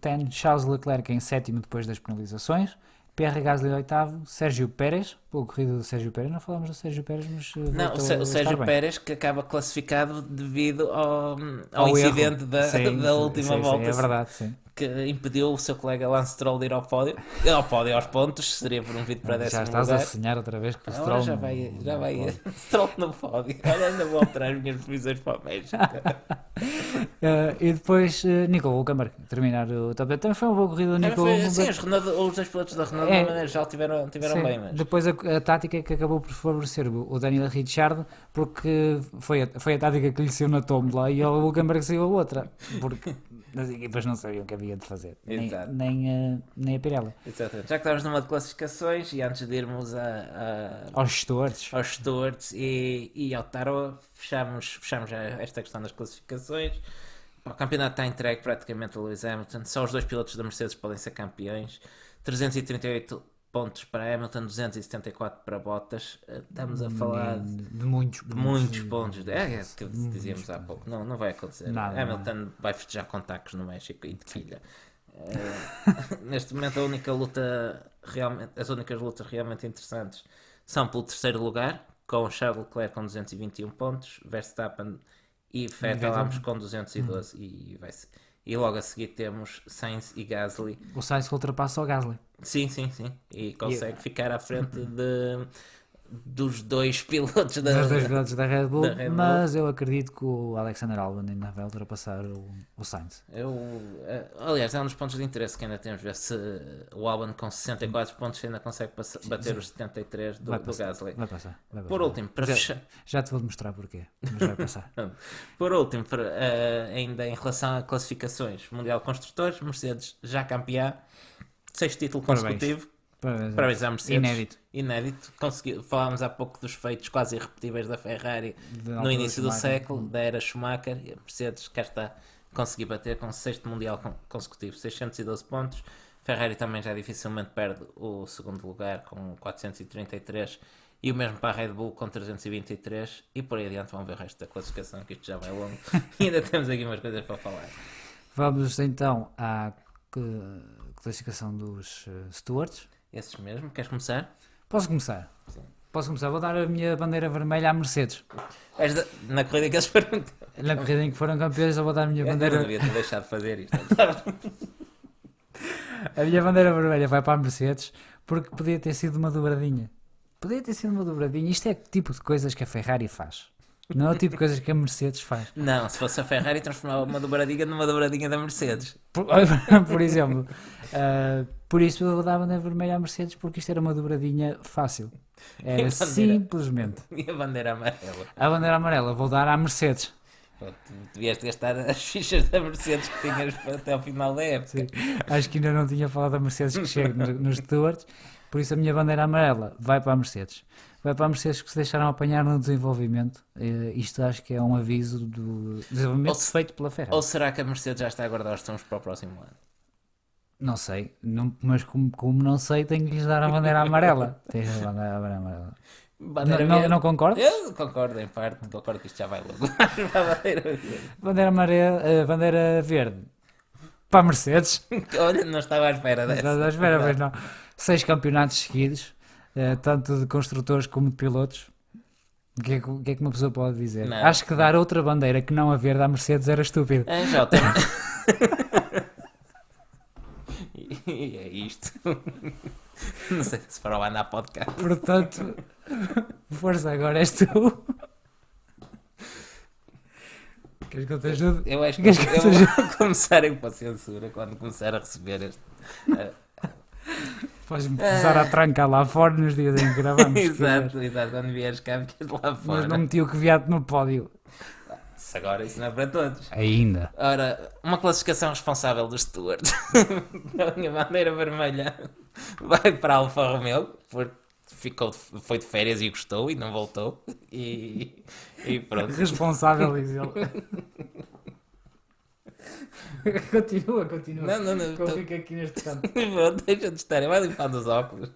10, Charles Leclerc em sétimo depois das penalizações, Pierre Gasly oitavo, Sérgio Pérez, boa corrida do Sérgio Pérez, não falámos do Sérgio Pérez, mas Não, o Sérgio Pérez que acaba classificado devido ao erro. incidente Sim, da última sim, volta. é verdade, sim. Que impediu o seu colega Lance Stroll de ir ao pódio, aos pontos, seria promovido para décimo Já estás lugar. a sonhar outra vez com o Agora Stroll. já vai Stroll no pódio. Olha, ainda vou alterar as minhas previsões para o México. E depois Nico Hülkenberg terminar o top 10. Também foi uma boa corrida do Nico Hülkenberg. Sim, os dois pilotos da Renault de maneira geral tiveram Sim. bem, mas Depois a tática que acabou por favorecer o Daniel Ricciardo, porque foi a tática que lhe saiu na tómbola e o Hülkenberg saiu a outra, porque as equipas não sabiam o que havia de fazer, Exato. nem a Pirelli. exatamente. Já que estamos numa de classificações e antes de irmos Aos gestores. aos stewards e ao Taro, fechamos já esta questão das classificações. O campeonato está entregue praticamente a Lewis Hamilton. Só os dois pilotos da Mercedes podem ser campeões. 338 pontos para Hamilton, 274 para Bottas. Estamos a falar de muitos pontos. É que dizíamos há pouco. Não vai acontecer. Nada, Hamilton vai festejar com tacos no México e tequila. Neste momento as únicas lutas realmente interessantes são pelo terceiro lugar, com Charles Leclerc com 221 pontos, Verstappen e Vettel ambos com 212 e logo a seguir temos Sainz e Gasly. O Sainz ultrapassa o Gasly. Sim. E consegue ficar à frente dos dois pilotos da Red Bull, da Red Bull. mas eu acredito que o Alexander Albon ainda vai ultrapassar o Sainz. Aliás, é um dos pontos de interesse que ainda temos, ver se o Albon com 64 pontos ainda consegue bater os 73 do Gasly. Vai passar. Por último, para fechar. Já te vou mostrar porquê, mas vai passar. Por último, ainda em relação a classificações, Mundial de Construtores, Mercedes já campeã, 6º título consecutivo. Parabéns à Mercedes. Inédito. Falámos há pouco dos feitos quase irrepetíveis da Ferrari no início do século, da era Schumacher, e a Mercedes cá está, conseguir bater com o 6º Mundial consecutivo, 612 pontos. Ferrari também já dificilmente perde o segundo lugar com 433 e o mesmo para a Red Bull com 323 e por aí adiante vão ver o resto da classificação, que isto já vai longo e ainda temos aqui umas coisas para falar. Vamos então à classificação dos stewards. Esses mesmo, queres começar? Posso começar? Sim. Posso começar? Vou dar a minha bandeira vermelha à Mercedes. Na corrida que eles foram... Na corrida em que foram campeões, eu vou dar a minha bandeira... Eu não devia ter deixado de fazer isto. A minha bandeira vermelha vai para a Mercedes porque podia ter sido uma dobradinha. Isto é o tipo de coisas que a Ferrari faz. Não é o tipo de coisas que a Mercedes faz. Não, se fosse a Ferrari transformava uma dobradinha numa dobradinha da Mercedes. Por exemplo. Por isso eu vou dar a bandeira vermelha à Mercedes porque isto era uma dobradinha fácil. Era simplesmente. E a bandeira amarela? A bandeira amarela vou dar à Mercedes. Tu devias gastar as fichas da Mercedes que tinhas até ao final da época. Sim. Acho que ainda não tinha falado da Mercedes que chega nos stewards. Por isso a minha bandeira amarela vai para a Mercedes. Vai para a Mercedes que se deixaram apanhar no desenvolvimento. Isto acho que é um aviso do desenvolvimento feito pela Ferrari. Ou será que a Mercedes já está a guardar os tons para o próximo ano? Não sei, mas como não sei, tenho que lhes dar a bandeira amarela. Tens a bandeira amarela. Não concordas? Eu concordo em parte, concordo que isto já vai logo. Bandeira verde para a Mercedes. Olha, não estava à espera dessa. Não estava à espera, mas não. 6 campeonatos seguidos, tanto de construtores como de pilotos. O que é que uma pessoa pode dizer? Não. Acho que dar outra bandeira que não a verde à Mercedes era estúpido. Já o tenho. E é isto. Não sei se para o ano há podcast. Portanto, Força, agora és tu. Queres que eu te ajude? Eu acho que Queres que eu te eu ajude? vou começar a ir para a censura quando começar a receber este. Podes-me começar a trancar lá fora nos dias em que gravamos. se quiseres. Exato, exato. Quando vieres cá, ficas lá Mas fora. não meti o que viado no pódio. Se agora isso não é para todos. Ainda. Ora, uma classificação responsável do Stuart. A minha bandeira vermelha vai para a Alfa Romeo, porque foi de férias e gostou e não voltou. E pronto. Responsável, diz ele. Continua. Não, Que eu fico aqui neste canto. Pronto, deixa de estar, vai limpando os óculos.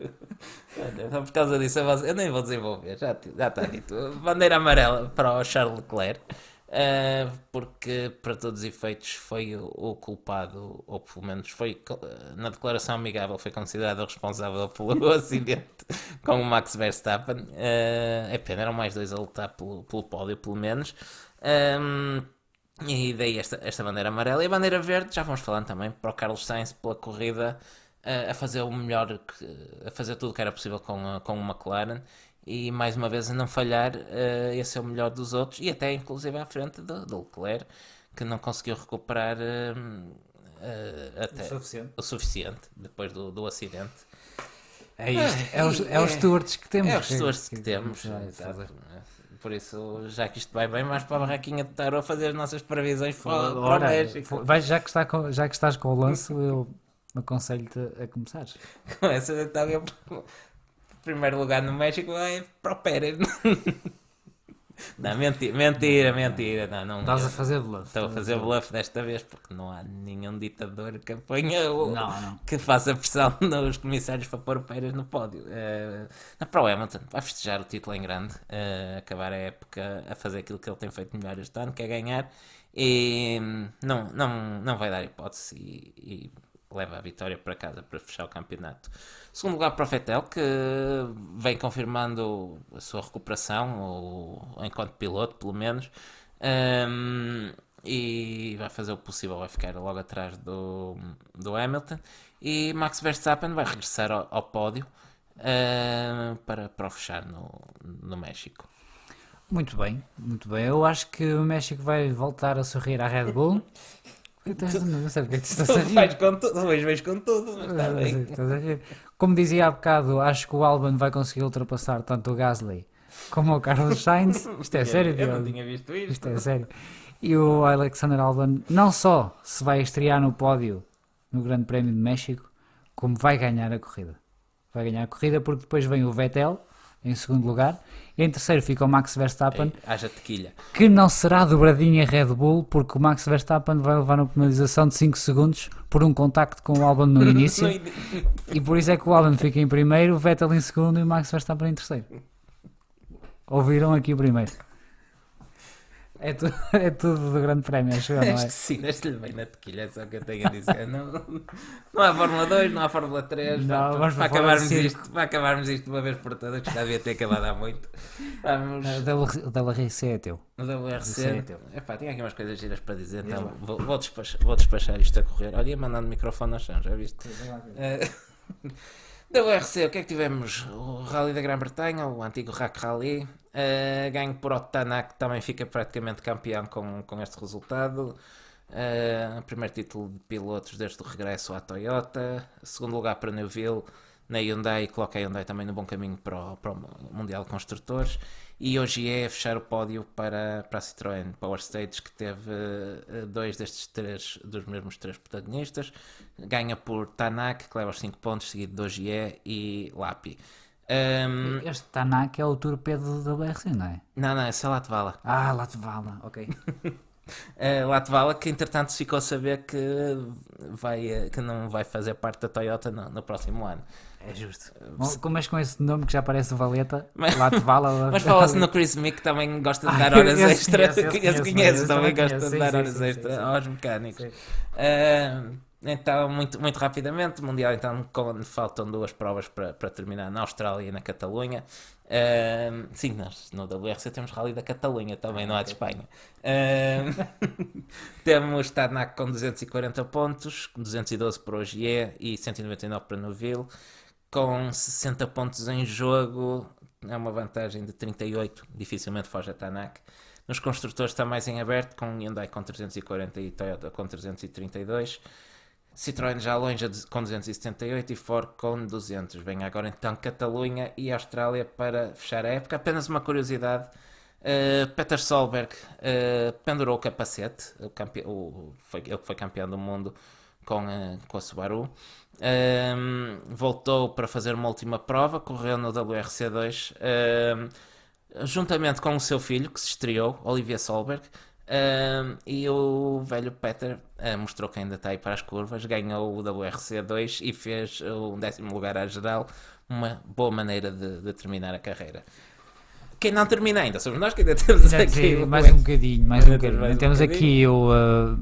Olha, só por causa disso eu nem vou desenvolver, já está dito. Bandeira amarela para o Charles Leclerc, porque para todos os efeitos foi o culpado, ou pelo menos foi na declaração amigável, foi considerado o responsável pelo acidente com o Max Verstappen. É pena, eram mais dois a lutar pelo pódio, pelo menos. E daí esta bandeira amarela. E a bandeira verde, já vamos falando também, para o Carlos Sainz pela corrida, a fazer o melhor, a fazer tudo o que era possível com o McLaren. E mais uma vez a não falhar, esse é o melhor dos outros. E até inclusive à frente do Leclerc, que não conseguiu recuperar até o suficiente depois do acidente. É isto. É os stewards que temos. É os stewards que temos. vai Exato. fazer. Por isso, já que isto vai bem, mais para a barraquinha de Tarot a fazer as nossas previsões para o Ora, México. já que estás com o lance, eu aconselho-te a começar. Começa a estar em primeiro lugar no México, vai para o Pérez. Não, mentira. Não, Estás a fazer bluff. estou a fazer bluff desta vez porque não há nenhum ditador que apanha Não. que faça pressão nos comissários para pôr o Pérez no pódio. Para o Hamilton, vai festejar o título em grande, acabar a época a fazer aquilo que ele tem feito melhor este ano, que é ganhar, e não vai dar hipótese e leva a vitória para casa para fechar o campeonato. Segundo lugar para o Vettel, que vem confirmando a sua recuperação, ou enquanto piloto, pelo menos, e vai fazer o possível, vai ficar logo atrás do Hamilton. E Max Verstappen vai regressar ao pódio para o fechar no México. Muito bem. Eu acho que o México vai voltar a sorrir à Red Bull. Não sei porque é que tu estás a rir. Vais com tudo, hoje vais com tudo, mas está bem. Estás a rir. Como dizia há bocado, acho que o Albon vai conseguir ultrapassar tanto o Gasly como o Carlos Sainz. Isto é sério, Eu não Diogo? tinha visto isto. Isto é sério. E o Alexander Albon não só se vai estrear no pódio no Grande Prémio de México, como vai ganhar a corrida. Vai ganhar a corrida porque depois vem o Vettel em segundo lugar. E em terceiro fica o Max Verstappen, Ei, haja tequilha. que não será dobradinha Red Bull, porque o Max Verstappen vai levar uma penalização de 5 segundos por um contacto com o Albon no início. E por isso é que o Albon fica em primeiro, o Vettel em segundo e o Max Verstappen em terceiro. Ouviram aqui o primeiro. É tudo do Grande Prémio, acho eu, não Acho é? que sim, deste-lhe bem na tequilha, é só o que eu tenho a dizer. Não há Fórmula 2, não há Fórmula 3. Não, vamos para para fora de acabarmos isto de uma vez por todas, que já devia ter acabado há muito. Vamos. O WRC é teu. No Isso é WRC. teu. Epá, tinha aqui umas coisas giras para dizer, Diz então lá. vou despachar isto a correr. Olha, ia mandando o microfone ao chão, já viste? WRC, o que é que tivemos? O Rally da Grã-Bretanha, o antigo RAC Rally, ganho por Otto Tanak, que também fica praticamente campeão com este resultado. Primeiro título de pilotos desde o regresso à Toyota. Segundo lugar para Neuville na Hyundai, coloca a Hyundai também no bom caminho para o Mundial de Construtores. E hoje é fechar o pódio para a Citroën Power Stage, que teve dois dos mesmos três protagonistas. Ganha por Tanak, que leva os 5 pontos, seguido de Ogier e Lappi. Este Tanak é o torpedo do WRC, não é? Não, esse é Latvala. Ah, Latvala, ok. Latvala, que entretanto ficou a saber que não vai fazer parte da Toyota no próximo ano. É justo. Como és com esse nome que já parece Valeta? Mas- Latvala. Mas fala-se no Chris Mick, que também gosta de Ah, dar horas esse extra. conheço, Conhece, também também gosta conheço, de dar sim, horas sim, extra sim. aos mecânicos. Sim. Então, muito rapidamente, o Mundial, então, faltam 2 provas para terminar na Austrália e na Catalunha. Sim, nós no WRC temos Rally da Catalunha também, não há de Espanha. Temos Tanak com 240 pontos, 212 para Ogier e 199 para Neuville. com 60 pontos em jogo, é uma vantagem de 38, dificilmente foge a Tanak. Nos construtores está mais em aberto, com Hyundai com 340 e Toyota com 332. Citroën já longe com 278 e Ford com 200. Vem agora então Catalunha e Austrália para fechar a época. Apenas uma curiosidade, Peter Solberg pendurou o capacete, ele que foi campeão do mundo com a Subaru. Voltou para fazer uma última prova, correu no WRC2 juntamente com o seu filho que se estreou, Olivier Solberg. E o velho Peter mostrou que ainda está aí para as curvas, ganhou o WRC2 e fez o 10º lugar à geral, uma boa maneira de terminar a carreira. Quem não termina ainda somos nós que ainda temos aqui mais um bocadinho, temos aqui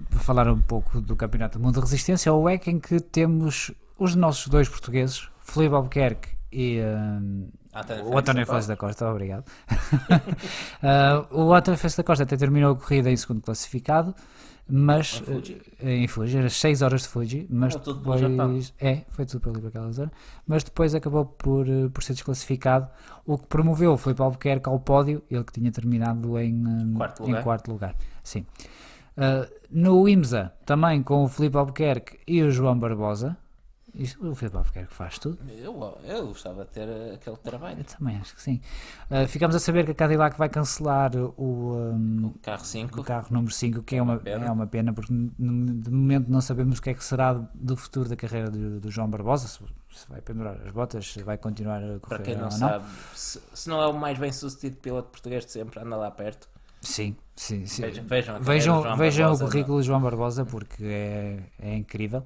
para falar um pouco do Campeonato do Mundo de Resistência, o WEC, em que temos os nossos dois portugueses, Filipe Albuquerque e o António Félix da Costa, obrigado. O António Félix da Costa até terminou a corrida em segundo classificado, mas em Fuji, era 6 horas de Fuji, mas depois foi tudo para ali para aquela zona, mas depois acabou por ser desclassificado, o que promoveu o Filipe Albuquerque ao pódio, ele que tinha terminado em quarto lugar. Sim. No IMSA, também com o Filipe Albuquerque e o João Barbosa. O Filipe Albuquerque faz tudo. Eu gostava de ter aquele trabalho. Eu também acho que sim. Ficamos a saber que a Cadillac vai cancelar o carro 5. O carro número 5, que é uma pena, porque de momento não sabemos o que é que será do futuro da carreira do João Barbosa, se vai pendurar as botas, se vai continuar a correr. Para quem não sabe, se não é o mais bem sucedido piloto português de sempre, anda lá perto. Sim. Vejam o currículo do João Barbosa, porque é incrível.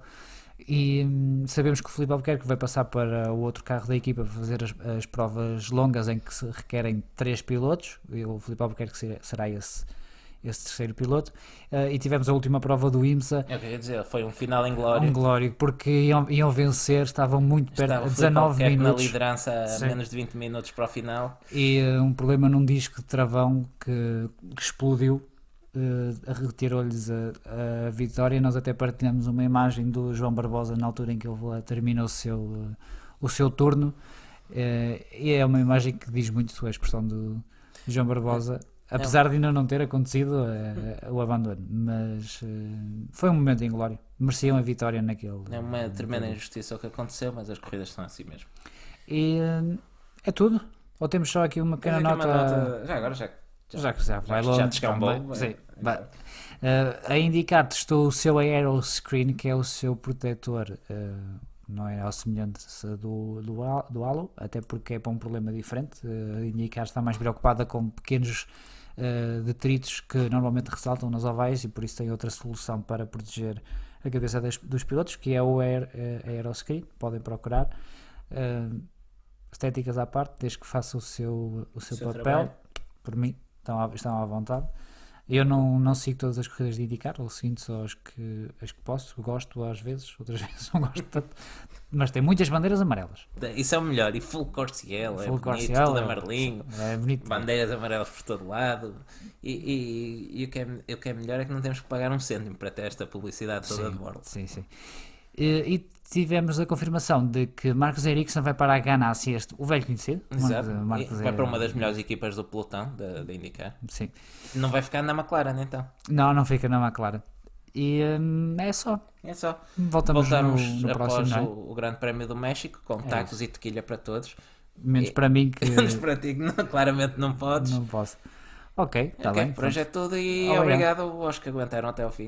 E sabemos que o Filipe Albuquerque vai passar para o outro carro da equipa para fazer as provas longas em que se requerem 3 pilotos, e o Filipe Albuquerque será esse terceiro piloto. E tivemos a última prova do IMSA. Eu queria dizer, foi um final em glória. Porque iam vencer, estavam muito perto, 19 minutos na liderança a menos de 20 minutos para o final. E um problema num disco de travão que explodiu, retirou-lhes a vitória. Nós até partilhamos uma imagem do João Barbosa na altura em que ele termina o seu turno, e é uma imagem que diz muito a expressão do João Barbosa, apesar de ainda não ter acontecido o abandono, mas foi um momento em glória, mereciam a vitória naquele. É uma tremenda injustiça o que aconteceu, mas as corridas são assim mesmo. E é tudo? Ou temos só aqui uma pequena nota? Já vai logo. Já descambou. Sim. A IndyCar testou o seu Aeroscreen, que é o seu protetor, não é ao semelhante do Halo, até porque é para um problema diferente. A IndyCar está mais preocupada com pequenos detritos que normalmente ressaltam nas ovais, e por isso tem outra solução para proteger a cabeça dos pilotos, que é o Aeroscreen. Podem procurar. Estéticas à parte, desde que faça o seu papel trabalho. Por mim estão à vontade. Eu não sigo todas as corridas de IndyCar, ou sigo só as que posso, gosto às vezes, outras vezes não gosto tanto, mas tem muitas bandeiras amarelas. Isso é o melhor, e full Corsiel, é bonito, tudo amarelinho, bonito. Bandeiras amarelas por todo lado, e o que é melhor é que não temos que pagar um cêntimo para ter esta publicidade toda de bordo. Sim. E tivemos a confirmação de que Marcus Ericsson vai para a Ganassi, o velho conhecido. Exato. Vai para uma das melhores equipas do pelotão da IndyCar. Sim. Não vai ficar na McLaren então? Não fica na McLaren. E é só. Voltamos no após próximo, o Grande Prémio do México, com tacos e tequilha para todos. Menos para mim, que menos para ti, que claramente não podes. Não posso. Ok, está bem. Por hoje é tudo, e obrigado aos que aguentaram até ao fim.